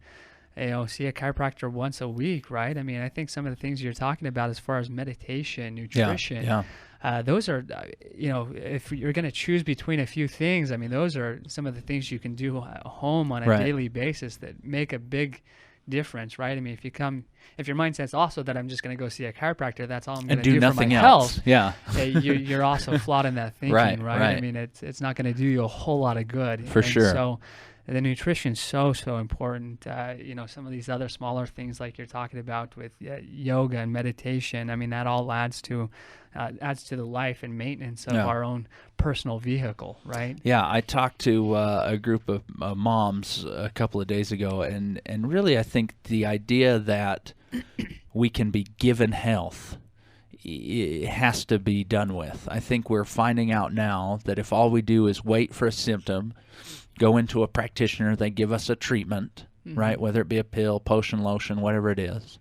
see a chiropractor once a week, right? I mean, I think some of the things you're talking about as far as meditation, nutrition, those are, if you're going to choose between a few things, I mean, those are some of the things you can do at home on a daily basis that make a big difference, right? I mean, if your mindset's also that I'm just going to go see a chiropractor, that's all I'm going to do for my health. Yeah. You're also flawed in that thinking, right? I mean, it's not going to do you a whole lot of good. For sure. So the nutrition's so important. Some of these other smaller things like you're talking about with yoga and meditation, I mean, that all adds to the life and maintenance of our own personal vehicle, right? Yeah, I talked to a group of moms a couple of days ago, and really I think the idea that we can be given health, it has to be done with. I think we're finding out now that if all we do is wait for a symptom, go into a practitioner, they give us a treatment, right? Whether it be a pill, potion, lotion, whatever it is.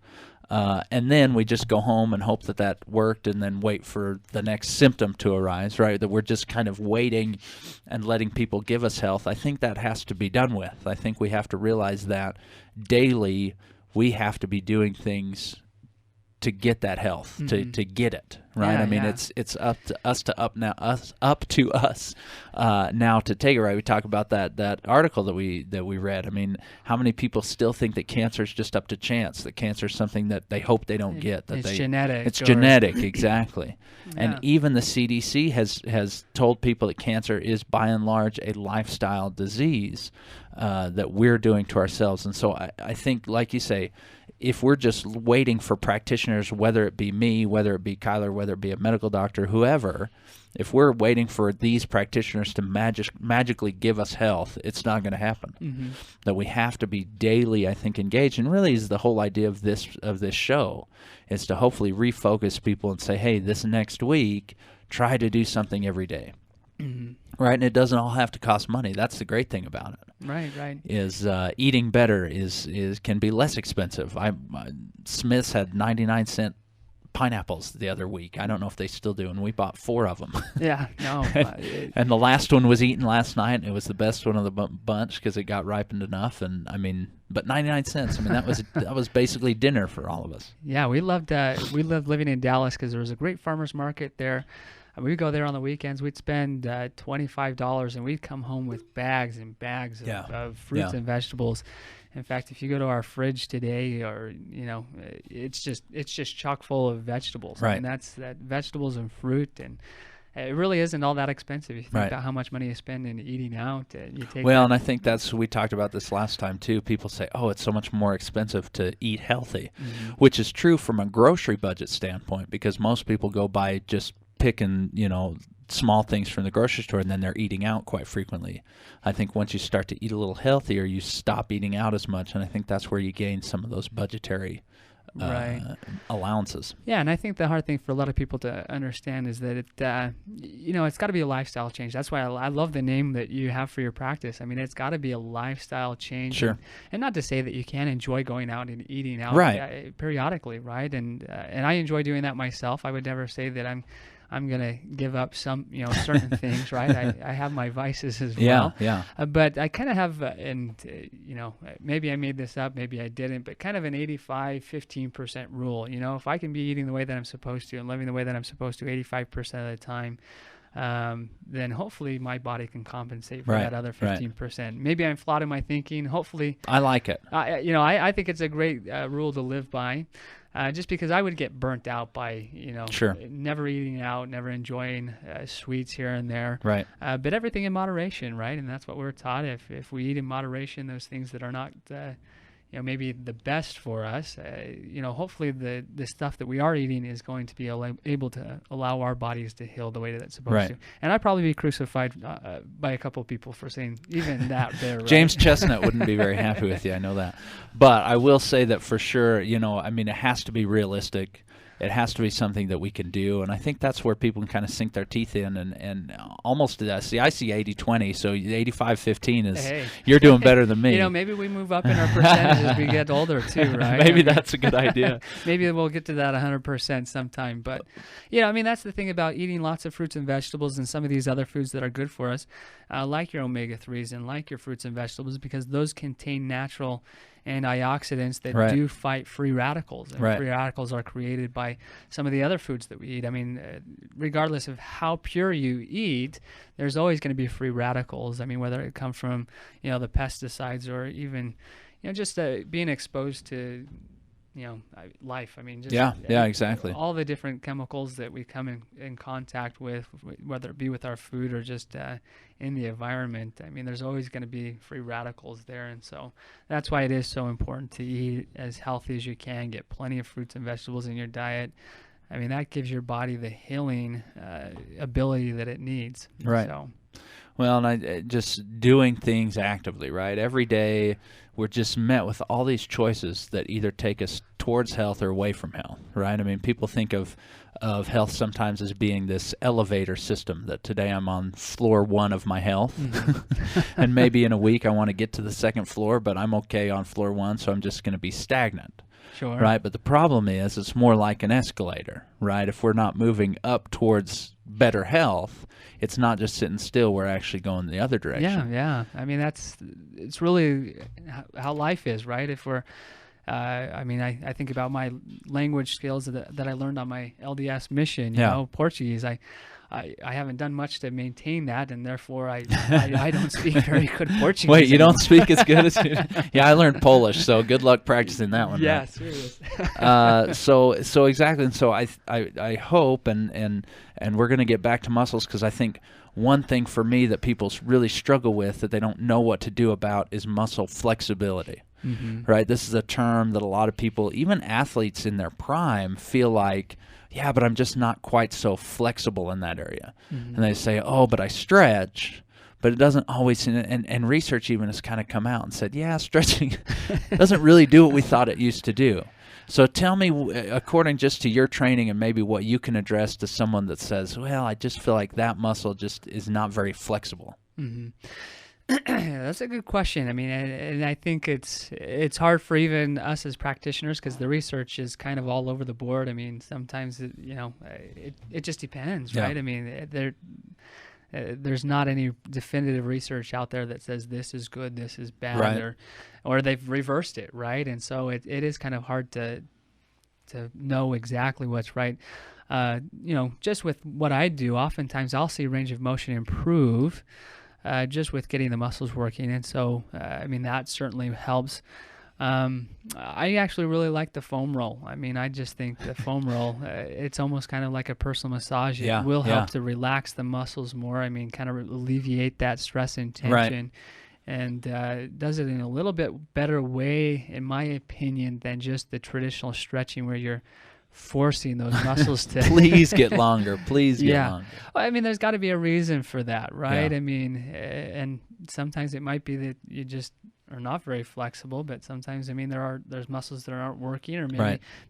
And then we just go home and hope that worked, and then wait for the next symptom to arise, right? That we're just kind of waiting and letting people give us health. I think that has to be done with. I think we have to realize that daily we have to be doing things to get that health, to get it, right? Yeah, I mean, it's up to us now to take it, right? We talk about that article that we read. I mean, how many people still think that cancer is just up to chance? That cancer is something that they hope they don't get. That it's genetic. It's genetic, exactly. And even the CDC has told people that cancer is by and large a lifestyle disease that we're doing to ourselves. And so I think, like you say, if we're just waiting for practitioners, whether it be me, whether it be Kyler, whether it be a medical doctor, whoever, if we're waiting for these practitioners to magically give us health, it's not going to happen. That we have to be daily, I think, engaged. And really is the whole idea of this show, is to hopefully refocus people and say, hey, this next week, try to do something every day. Right, and it doesn't all have to cost money. That's the great thing about it. Right. Is eating better can be less expensive. Smith's had 99-cent pineapples the other week. I don't know if they still do, and we bought 4 of them. Yeah, no. And the last one was eaten last night, and it was the best one of the bunch because it got ripened enough. And I mean, but 99 cents. I mean, that was basically dinner for all of us. Yeah, we loved living in Dallas because there was a great farmers market there. We'd go there on the weekends. We'd spend $25, and we'd come home with bags and bags of fruits and vegetables. In fact, if you go to our fridge today, or it's just chock full of vegetables. Right. And that's vegetables and fruit, and it really isn't all that expensive. If you think about how much money you spend in eating out, and I think we talked about this last time too. People say, "Oh, it's so much more expensive to eat healthy," which is true from a grocery budget standpoint, because most people go by just picking, small things from the grocery store, and then they're eating out quite frequently. I think once you start to eat a little healthier, you stop eating out as much, and I think that's where you gain some of those budgetary allowances. Yeah, and I think the hard thing for a lot of people to understand is that it's got to be a lifestyle change. That's why I love the name that you have for your practice. I mean, it's got to be a lifestyle change. Sure. And not to say that you can't enjoy going out and eating out periodically, right? And I enjoy doing that myself. I would never say that I'm going to give up some, certain things, right? I have my vices as well. Yeah. But I kind of have, maybe I made this up, maybe I didn't, but kind of an 85-15% rule. If I can be eating the way that I'm supposed to and living the way that I'm supposed to 85% of the time, then hopefully my body can compensate for that other 15%. Right. Maybe I'm flawed in my thinking. Hopefully. I like it. I think it's a great rule to live by. Just because I would get burnt out by, never eating out, never enjoying sweets here and there. Right. But everything in moderation, right? And that's what we're taught. If we eat in moderation, those things that are not, maybe the best for us, hopefully the stuff that we are eating is going to be able to allow our bodies to heal the way that it's supposed to. And I'd probably be crucified by a couple of people for saying even that there. Right? James Chestnut wouldn't be very happy with you, I know that. But I will say that for sure, it has to be realistic. It has to be something that we can do, and I think that's where people can kind of sink their teeth in and almost see. I see 80-20, so 85-15 is you're doing better than me. Maybe we move up in our percentage as we get older too, right? Maybe that's a good idea. Maybe we'll get to that 100% sometime. But that's the thing about eating lots of fruits and vegetables and some of these other foods that are good for us, like your omega-3s and like your fruits and vegetables, because those contain natural antioxidants that do fight free radicals. And free radicals are created by some of the other foods that we eat. I mean, regardless of how pure you eat, there's always going to be free radicals. I mean, whether it comes from, the pesticides or even, just being exposed to, life. I mean, just exactly. All the different chemicals that we come in contact with, whether it be with our food or just in the environment. I mean, there's always going to be free radicals there, and so that's why it is so important to eat as healthy as you can. Get plenty of fruits and vegetables in your diet. I mean, that gives your body the healing ability that it needs. Right. So. Well, and just doing things actively, right? Every day we're just met with all these choices that either take us towards health or away from health, right? I mean, people think of health sometimes as being this elevator system, that today I'm on floor 1 of my health, and maybe in a week I want to get to the 2nd floor, but I'm okay on floor 1, so I'm just going to be stagnant. Sure. Right, but the problem is it's more like an escalator, right? If we're not moving up towards better health, it's not just sitting still, we're actually going the other direction. Yeah. I mean, it's really how life is, right? If we're I think about my language skills that I learned on my LDS mission, Portuguese. I haven't done much to maintain that, and therefore I don't speak very good Portuguese. Wait, you don't speak as good as you? Yeah, I learned Polish, so good luck practicing that one. Yeah, right? serious. So exactly, and so I hope, and we're going to get back to muscles, because I think one thing for me that people really struggle with, that they don't know what to do about, is muscle flexibility. Mm-hmm. Right? This is a term that a lot of people, even athletes in their prime, feel like, yeah, but I'm just not quite so flexible in that area. Mm-hmm. And they say, oh, but I stretch. But it doesn't always, and research even has kind of come out and said, yeah, stretching doesn't really do what we thought it used to do. So tell me, according just to your training and maybe what you can address to someone that says, well, I just feel like that muscle just is not very flexible. Mm-hmm. That's a good question. I mean, and I think it's hard for even us as practitioners because the research is kind of all over the board. I mean, sometimes it just depends, right? I mean, there's not any definitive research out there that says this is good, this is bad, Right. or they've reversed it, right? And so it is kind of hard to know exactly what's right. Just with what I do, oftentimes I'll see range of motion improve just with getting the muscles working. And so, I mean, that certainly helps. I actually really like the foam roll. I mean, I just think the foam roll, it's almost kind of like a personal massage. It will help to relax the muscles more. I mean, kind of alleviate that stress and tension. Right. And does it in a little bit better way, in my opinion, than just the traditional stretching where you're forcing those muscles to Please get longer. Please get longer. Well, I mean, there's got to be a reason for that, right? Yeah. I mean, and sometimes it might be that you just are not very flexible, but sometimes, I mean, there's muscles that aren't working, or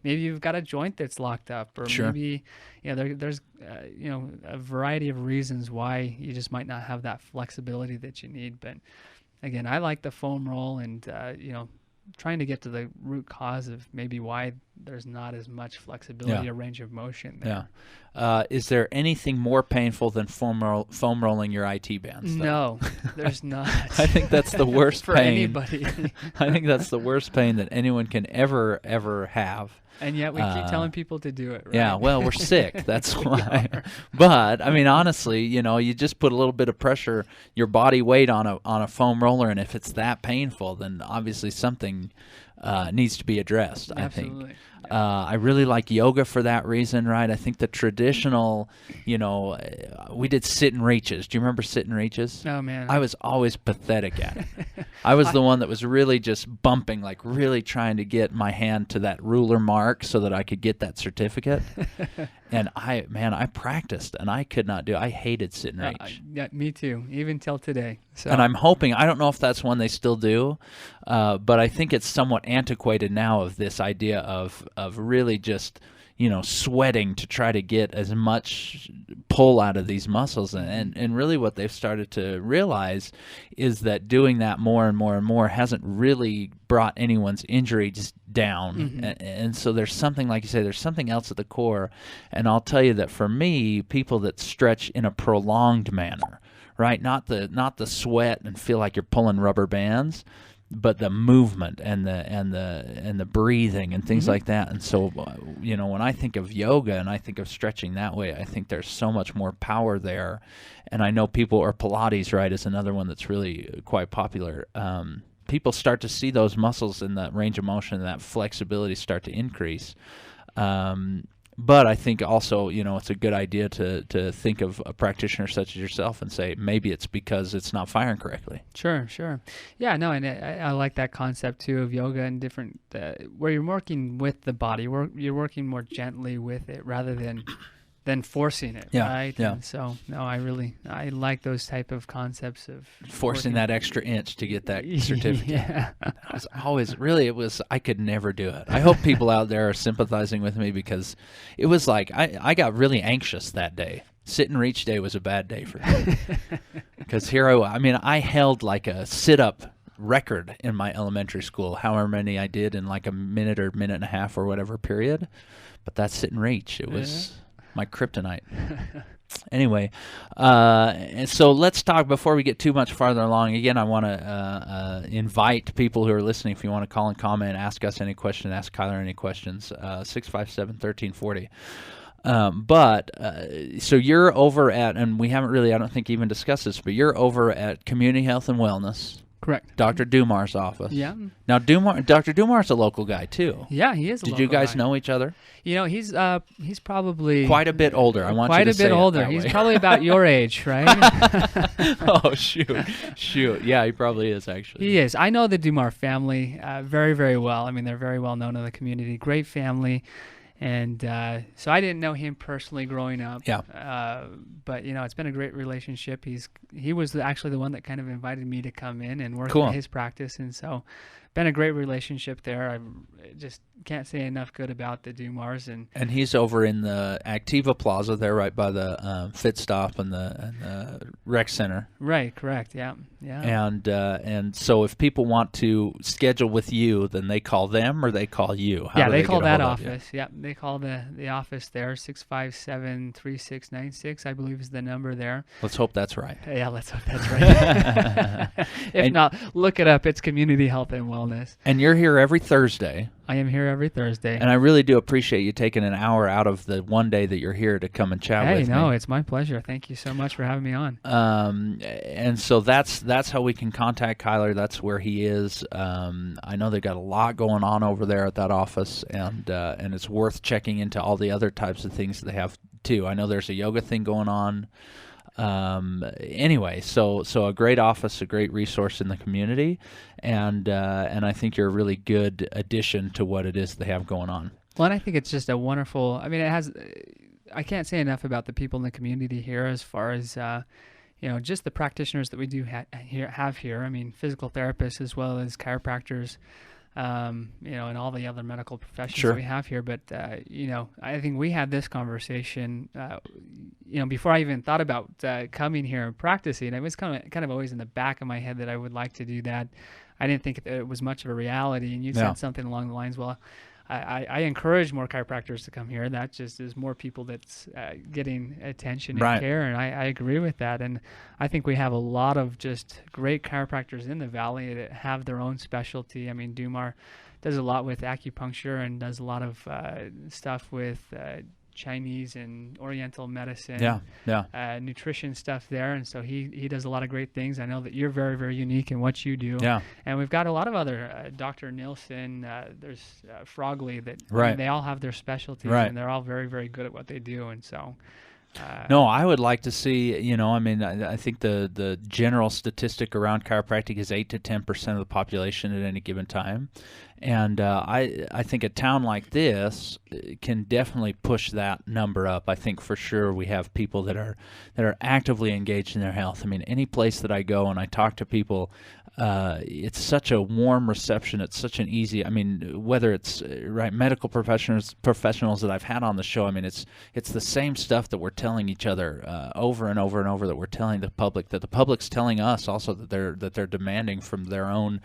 maybe you've got a joint that's locked up, or maybe there's a variety of reasons why you just might not have that flexibility that you need. But again, I like the foam roll, and trying to get to the root cause of maybe why there's not as much flexibility or range of motion there. Is there anything more painful than foam rolling your IT bands, though? No, there's not. I think that's the worst for pain. Anybody. I think that's the worst pain that anyone can ever have. And yet we keep telling people to do it, right? Yeah, well, we're sick. That's why. But I mean, honestly, you just put a little bit of pressure, your body weight on a foam roller, and if it's that painful, then obviously something needs to be addressed. Absolutely. I think. I really like yoga for that reason, right? I think the traditional, we did sit and reaches. Do you remember sit and reaches? Oh, man. I was always pathetic at it. I was the one that was really just bumping, like really trying to get my hand to that ruler mark so that I could get that certificate. And I practiced, and I could not do it. I hated sit and reach. Yeah, me too, even till today. So. And I'm hoping, I don't know if that's one they still do, but I think it's somewhat antiquated now, of this idea of really just, sweating to try to get as much pull out of these muscles. And really what they've started to realize is that doing that more and more and more hasn't really brought anyone's injury just down. Mm-hmm. And so there's something, like you say, there's something else at the core. And I'll tell you that for me, people that stretch in a prolonged manner, right? Not the sweat and feel like you're pulling rubber bands, but the movement and the breathing and things like that. And so, when I think of yoga and I think of stretching that way, I think there's so much more power there. And I know people, or Pilates, right, is another one that's really quite popular. People start to see those muscles and that range of motion and that flexibility start to increase. But I think also, it's a good idea to think of a practitioner such as yourself and say, maybe it's because it's not firing correctly. Sure. Yeah, no, and I like that concept too of yoga and different, where you're working with the body, you're working more gently with it rather than forcing it, right? Yeah. And so, no, I like those type of concepts of forcing that extra inch to get that certificate. Yeah. I was always, I could never do it. I hope people out there are sympathizing with me, because it was like, I got really anxious that day. Sit and reach day was a bad day for me. Because I held like a sit-up record in my elementary school, however many I did in like a minute or minute and a half or whatever period. But that sit and reach, it was my kryptonite. Anyway, and so let's talk, before we get too much farther along. Again, I want to invite people who are listening, if you want to call and comment, ask us any question, ask Kyler any questions, 657-1340. So you're over at, and we haven't really, I don't think, even discussed this, but you're over at Community Health and Wellness. Correct. Dr. Dumar's office. Yeah. Now, Dr. Dumar's a local guy, too. Yeah, he is a Did local you guys guy. know each other? He's probably Quite a bit older. I want you quite to a say bit it older. that He's way. probably about your age, right? Oh, shoot. Yeah, he probably is, actually. He is. I know the Dumar family very, very well. I mean, they're very well known in the community. Great family. And so I didn't know him personally growing up. Yeah. But, it's been a great relationship. He was actually the one that kind of invited me to come in and work Cool. in his practice. And so been a great relationship there. I just can't say enough good about the Dumars. And he's over in the Activa Plaza there, right by the Fit Stop and the rec center. Right, correct, yeah. And so if people want to schedule with you, then they call them or they call you? How do they call get a that hold of you? office. Yep, they call the office there. 657-3696, I believe, is the number there. Let's hope that's right. Yeah, let's hope that's right. If not, look it up. It's Community Health and Wellness. And you're here every Thursday. I am here every Thursday. And I really do appreciate you taking an hour out of the one day that you're here to come and chat with me. Hey, no, it's my pleasure. Thank you so much for having me on. And so that's how we can contact Kyler. That's where he is. I know they've got a lot going on over there at that office, and it's worth checking into all the other types of things that they have too. I know there's a yoga thing going on. Anyway, so a great office, a great resource in the community, and I think you're a really good addition to what it is they have going on. Well, and I think it's just a wonderful. I mean, it has. I can't say enough about the people in the community here, as far as just the practitioners that we do have here. I mean, physical therapists as well as chiropractors. And all the other medical professions that we have here. But, I think we had this conversation, before I even thought about coming here and practicing. It was kind of always in the back of my head that I would like to do that. I didn't think it was much of a reality. And you said something along the lines, well, I encourage more chiropractors to come here. That just is more people that's getting attention and care, and I agree with that. And I think we have a lot of just great chiropractors in the Valley that have their own specialty. I mean, Dumar does a lot with acupuncture and does a lot of stuff with Chinese and Oriental medicine, nutrition stuff there, and so he does a lot of great things. I know that you're very, very unique in what you do, and we've got a lot of other Dr. Nielsen, there's Frogley, that I mean, they all have their specialties, and they're all very, very good at what they do, and so. No, I would like to see, I think the general statistic around chiropractic is 8 to 10% of the population at any given time. And I think a town like this can definitely push that number up. I think for sure we have people that are actively engaged in their health. I mean, any place that I go and I talk to people, it's such a warm reception. It's such an easy. I mean, whether it's medical professionals that I've had on the show. I mean, it's the same stuff that we're telling each other over and over and over, that we're telling the public, that the public's telling us also that they're demanding from their own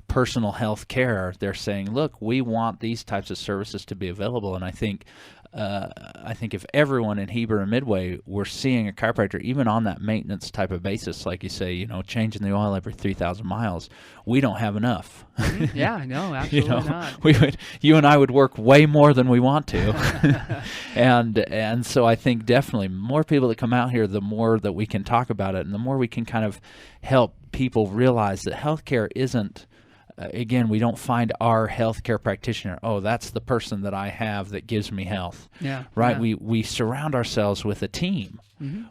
personal health care. They're saying, look, we want these types of services to be available. And I think if everyone in Heber and Midway were seeing a chiropractor, even on that maintenance type of basis, like you say, changing the oil every 3,000 miles, we don't have enough. Yeah, no, absolutely not. You and I would work way more than we want to. and so I think definitely more people that come out here, the more that we can talk about it, and the more we can kind of help people realize that healthcare isn't, again, we don't find our healthcare practitioner, that's the person that I have that gives me health. Yeah. Right? Yeah. We surround ourselves with a team,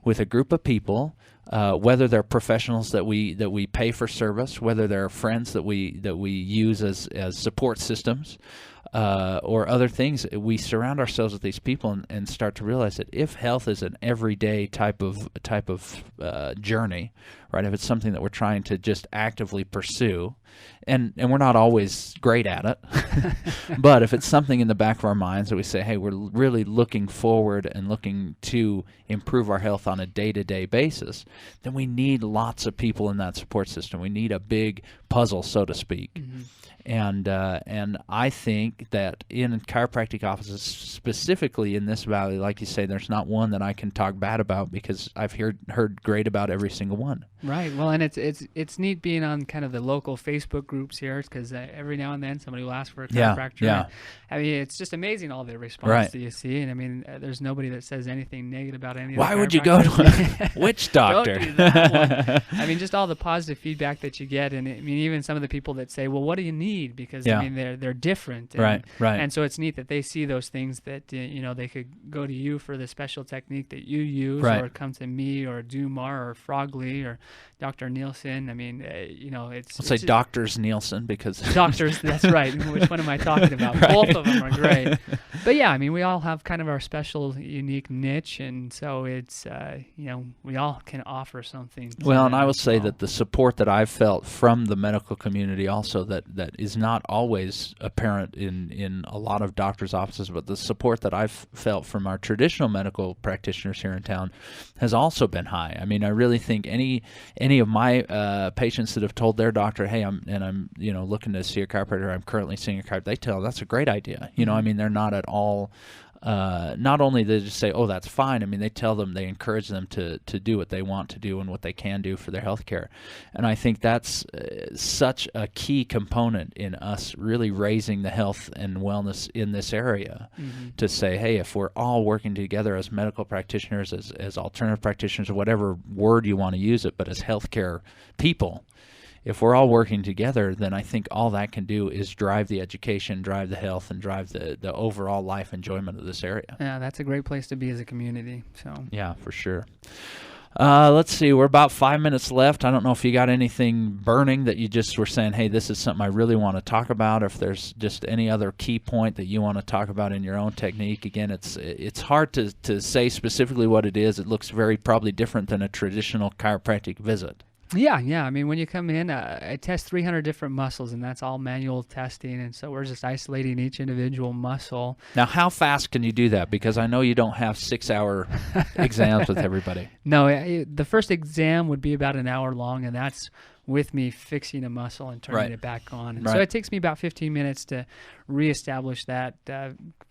with a group of people, whether they're professionals that we pay for service, whether they're friends that we use as support systems, or other things. We surround ourselves with these people and start to realize that if health is an everyday type of journey, right? If it's something that we're trying to just actively pursue, and we're not always great at it, but if it's something in the back of our minds that we say, hey, we're really looking forward and looking to improve our health on a day-to-day basis, then we need lots of people in that support system. We need a big puzzle, so to speak. Mm-hmm. And I think that in chiropractic offices, specifically in this valley, like you say, there's not one that I can talk bad about, because I've heard great about every single one. Right. Well, and it's neat being on kind of the local Facebook groups here, because every now and then somebody will ask for a chiropractor. Yeah. I mean, it's just amazing all the response that you see, and I mean, there's nobody that says anything negative about any. Why would you go to which doctor? Don't do that one. I mean, just all the positive feedback that you get, and I mean, even some of the people that say, "Well, what do you need?" Because I mean, they're different. And, right. And so it's neat that they see those things that they could go to you for the special technique that you use, or come to me or Dumar or Frogley or Dr. Nielsen. I mean, it's. Let's say Doctors Nielsen, because doctors. That's right. Which one am I talking about? Both of them are great. But yeah, I mean, we all have kind of our special, unique niche, and so it's we all can offer something. Well, and I will say that the support that I've felt from the medical community also that is not always apparent in a lot of doctors' offices, but the support that I've felt from our traditional medical practitioners here in town has also been high. I mean, I really think any of my patients that have told their doctor, hey, I'm looking to see a chiropractor, I'm currently seeing a chiropractor, they tell them that's a great idea. I mean, they're not at all, not only they just say, oh, that's fine. I mean, they encourage them to do what they want to do and what they can do for their health care. And I think that's such a key component in us really raising the health and wellness in this area, to say, hey, if we're all working together as medical practitioners, as alternative practitioners, or whatever word you want to use it, but as healthcare people, if we're all working together, then I think all that can do is drive the education, drive the health, and drive the overall life enjoyment of this area. Yeah, that's a great place to be as a community. So yeah, for sure. Let's see. We're about 5 minutes left. I don't know if you got anything burning that you just were saying, hey, this is something I really want to talk about. If there's just any other key point that you want to talk about in your own technique. Again, it's hard to say specifically what it is. It looks very probably different than a traditional chiropractic visit. Yeah. I mean, when you come in, I test 300 different muscles, and that's all manual testing. And so we're just isolating each individual muscle. Now, how fast can you do that? Because I know you don't have 6-hour exams with everybody. No, the first exam would be about an hour long, and that's with me fixing a muscle and turning it back on. And so it takes me about 15 minutes to reestablish that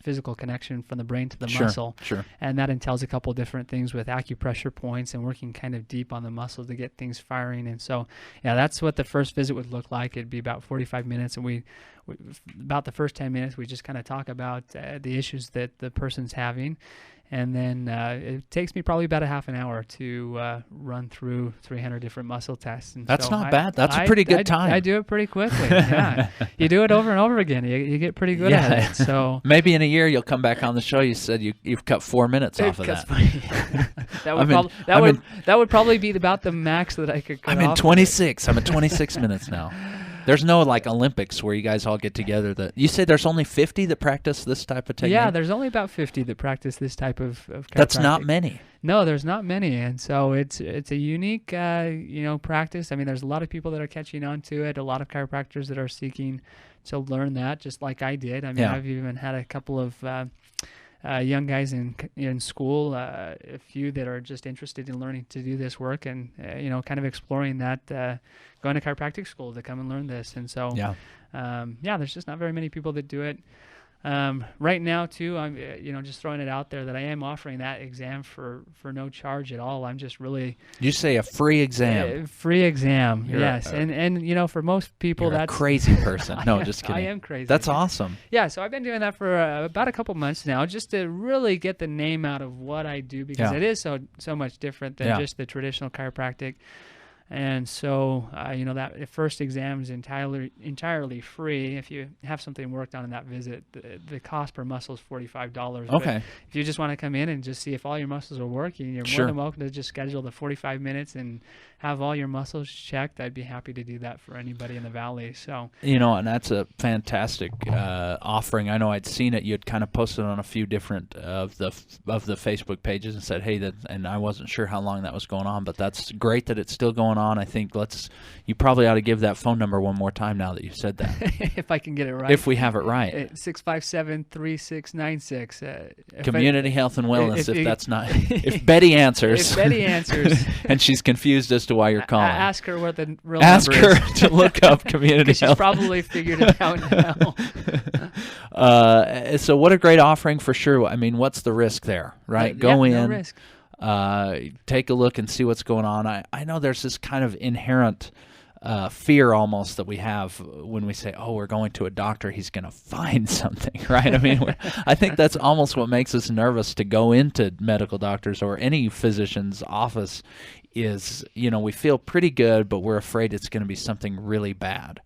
physical connection from the brain to the muscle. Sure. And that entails a couple different things with acupressure points and working kind of deep on the muscle to get things firing. And so, yeah, that's what the first visit would look like. It'd be about 45 minutes, and we about the first 10 minutes, we just kind of talk about the issues that the person's having. And then it takes me probably about a half an hour to run through 300 different muscle tests. And that's not bad. That's a pretty good time. I do it pretty quickly. Yeah, you do it over and over again. You get pretty good at it. So maybe in a year you'll come back on the show. You said you've cut 4 minutes off of that. That would probably be about the max that I could cut off. I'm in 26. I'm at 26 minutes now. There's no like Olympics where you guys all get together. You say there's only 50 that practice this type of technique? Yeah, there's only about 50 that practice this type of chiropractic. That's not many. No, there's not many, and so it's a unique practice. I mean, there's a lot of people that are catching on to it. A lot of chiropractors that are seeking to learn that, just like I did. I mean, I've even had a couple of young guys in school, a few that are just interested in learning to do this work, and kind of exploring that. Going to chiropractic school to come and learn this. And so, there's just not very many people that do it. Right now, too, I'm just throwing it out there that I am offering that exam for no charge at all. I'm just really... You say a free exam. Free exam, yes. And for most people, that's... a crazy person. No, just kidding. I am crazy. That's awesome. Yeah, so I've been doing that for about a couple months now, just to really get the name out of what I do, because it is so much different than just the traditional chiropractic. And so, that first exam is entirely free. If you have something worked on in that visit, the cost per muscle is $45. Okay. But if you just want to come in and just see if all your muscles are working, you're more than welcome to just schedule the 45 minutes and have all your muscles checked. I'd be happy to do that for anybody in the Valley. So, and that's a fantastic offering. I know I'd seen it. You had kind of posted on a few different of the Facebook pages and said, hey, and I wasn't sure how long that was going on, but that's great that it's still going on. I think you probably ought to give that phone number one more time now that you said that. If I can get it right. If we have it right. 657-3696. Community Health and Wellness, if Betty answers. If Betty answers. And she's confused as to why you're calling. Ask her what the real number is. Ask her to look up Community Health. She's probably figured it out now. So what a great offering for sure. I mean, what's the risk there, right? Go in. No risk. Take a look and see what's going on. I know there's this kind of inherent fear almost that we have when we say, oh, we're going to a doctor, he's going to find something, right? I mean, I think that's almost what makes us nervous to go into medical doctors or any physician's office is, we feel pretty good, but we're afraid it's going to be something really bad.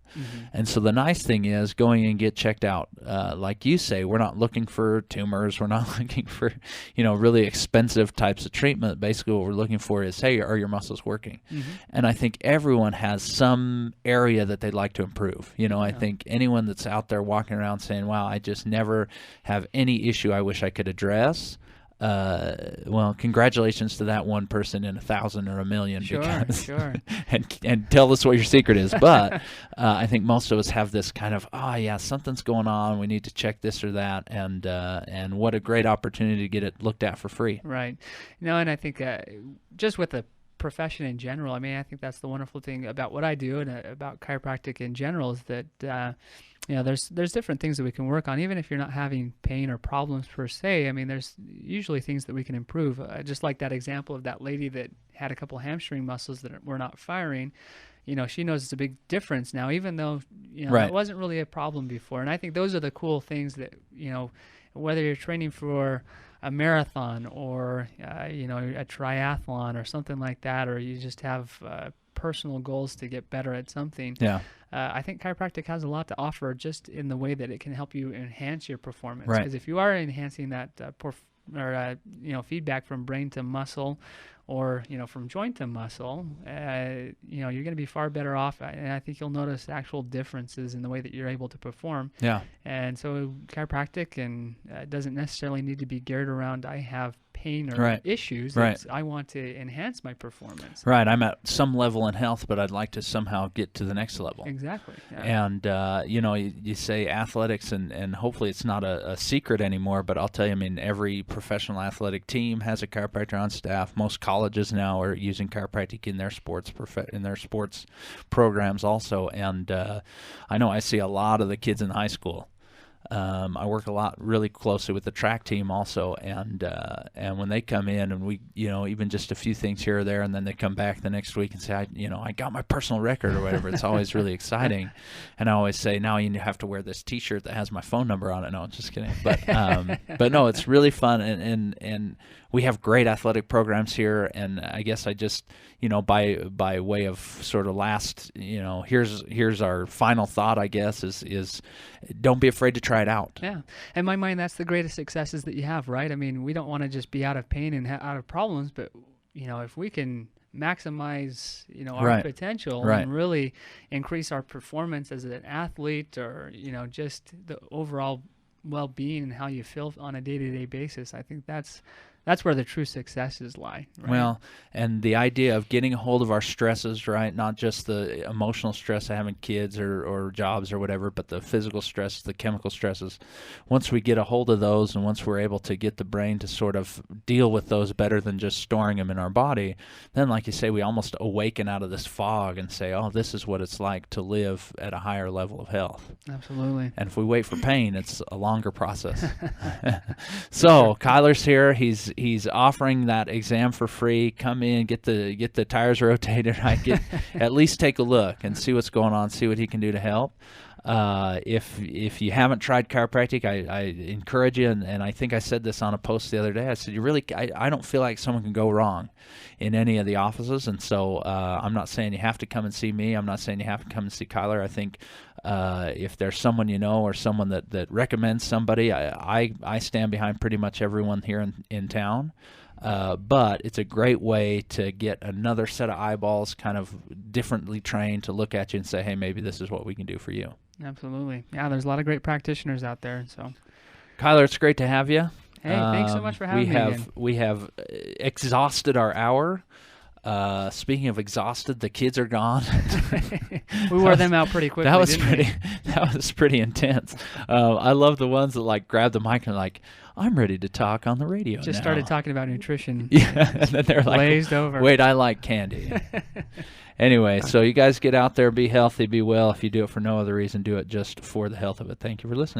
And so the nice thing is going and get checked out. Like you say, we're not looking for tumors. We're not looking for, really expensive types of treatment. Basically what we're looking for is, hey, are your muscles working? And I think everyone has some area that they'd like to improve. I think anyone that's out there walking around saying, wow, I just never have any issue I wish I could address. Well, congratulations to that one person in 1,000 or 1,000,000. Sure. and tell us what your secret is. But I think most of us have this kind of, something's going on. We need to check this or that. And what a great opportunity to get it looked at for free. Right. And I think just with the profession in general, I think that's the wonderful thing about what I do and about chiropractic in general is that there's different things that we can work on, even if you're not having pain or problems per se. There's usually things that we can improve. Just like that example of that lady that had a couple hamstring muscles that were not firing. She knows it's a big difference now, even though Right. it wasn't really a problem before. And I think those are the cool things that whether you're training for a marathon or a triathlon or something like that, or you just have personal goals to get better at something. Yeah. I think chiropractic has a lot to offer just in the way that it can help you enhance your performance. Right. Because if you are enhancing that feedback from brain to muscle, or from joint to muscle, you're going to be far better off, and I think you'll notice actual differences in the way that you're able to perform. Yeah. And so chiropractic doesn't necessarily need to be geared around I have pain or Right. issues. Right. I want to enhance my performance. Right. I'm at some level in health, but I'd like to somehow get to the next level. Exactly. Yeah. And, you say athletics, and hopefully it's not a secret anymore, but I'll tell you, every professional athletic team has a chiropractor on staff. Most colleges now are using chiropractic in their sports programs also. And I know I see a lot of the kids in high school. I work really closely with the track team also, and when they come in and we, even just a few things here or there, and then they come back the next week and say, I got my personal record or whatever. It's always really exciting, and I always say, now you have to wear this T-shirt that has my phone number on it. No, I'm just kidding, but no, it's really fun, and we have great athletic programs here, and I guess I just, by way of sort of last, here's our final thought, I guess, is don't be afraid to try it out. Yeah. In my mind, that's the greatest successes that you have, right? We don't want to just be out of pain and out of problems, but, if we can maximize, our Right. potential Right. and really increase our performance as an athlete, or, just the overall well-being and how you feel on a day-to-day basis, I think that's where the true successes lie. Right? Well, and the idea of getting a hold of our stresses, right? Not just the emotional stress of having kids or jobs or whatever, but the physical stress, the chemical stresses. Once we get a hold of those, and once we're able to get the brain to sort of deal with those better than just storing them in our body, then, like you say, we almost awaken out of this fog and say, oh, this is what it's like to live at a higher level of health. Absolutely. And if we wait for pain, it's a longer process. So Kyler's here. He's offering that exam for free. Come in, get the tires rotated. At least take a look and see what's going on. See what he can do to help. If you haven't tried chiropractic, I encourage you. And I think I said this on a post the other day. I said I don't feel like someone can go wrong in any of the offices. And so I'm not saying you have to come and see me. I'm not saying you have to come and see Kyler. I think if there's someone or someone that recommends somebody, I stand behind pretty much everyone here in town. But it's a great way to get another set of eyeballs, kind of differently trained, to look at you and say, hey, maybe this is what we can do for you. Absolutely. Yeah, there's a lot of great practitioners out there. So, Kyler, it's great to have you. Hey, thanks so much for having me again. We have exhausted our hour. Speaking of exhausted, the kids are gone. We wore them out pretty quickly. That was pretty intense. I love the ones that grab the mic and are like, I'm ready to talk on the radio. Just now. Started talking about nutrition. Yeah, and then they're like, glazed over. Wait, I like candy. Anyway, so you guys get out there, be healthy, be well. If you do it for no other reason, do it just for the health of it. Thank you for listening.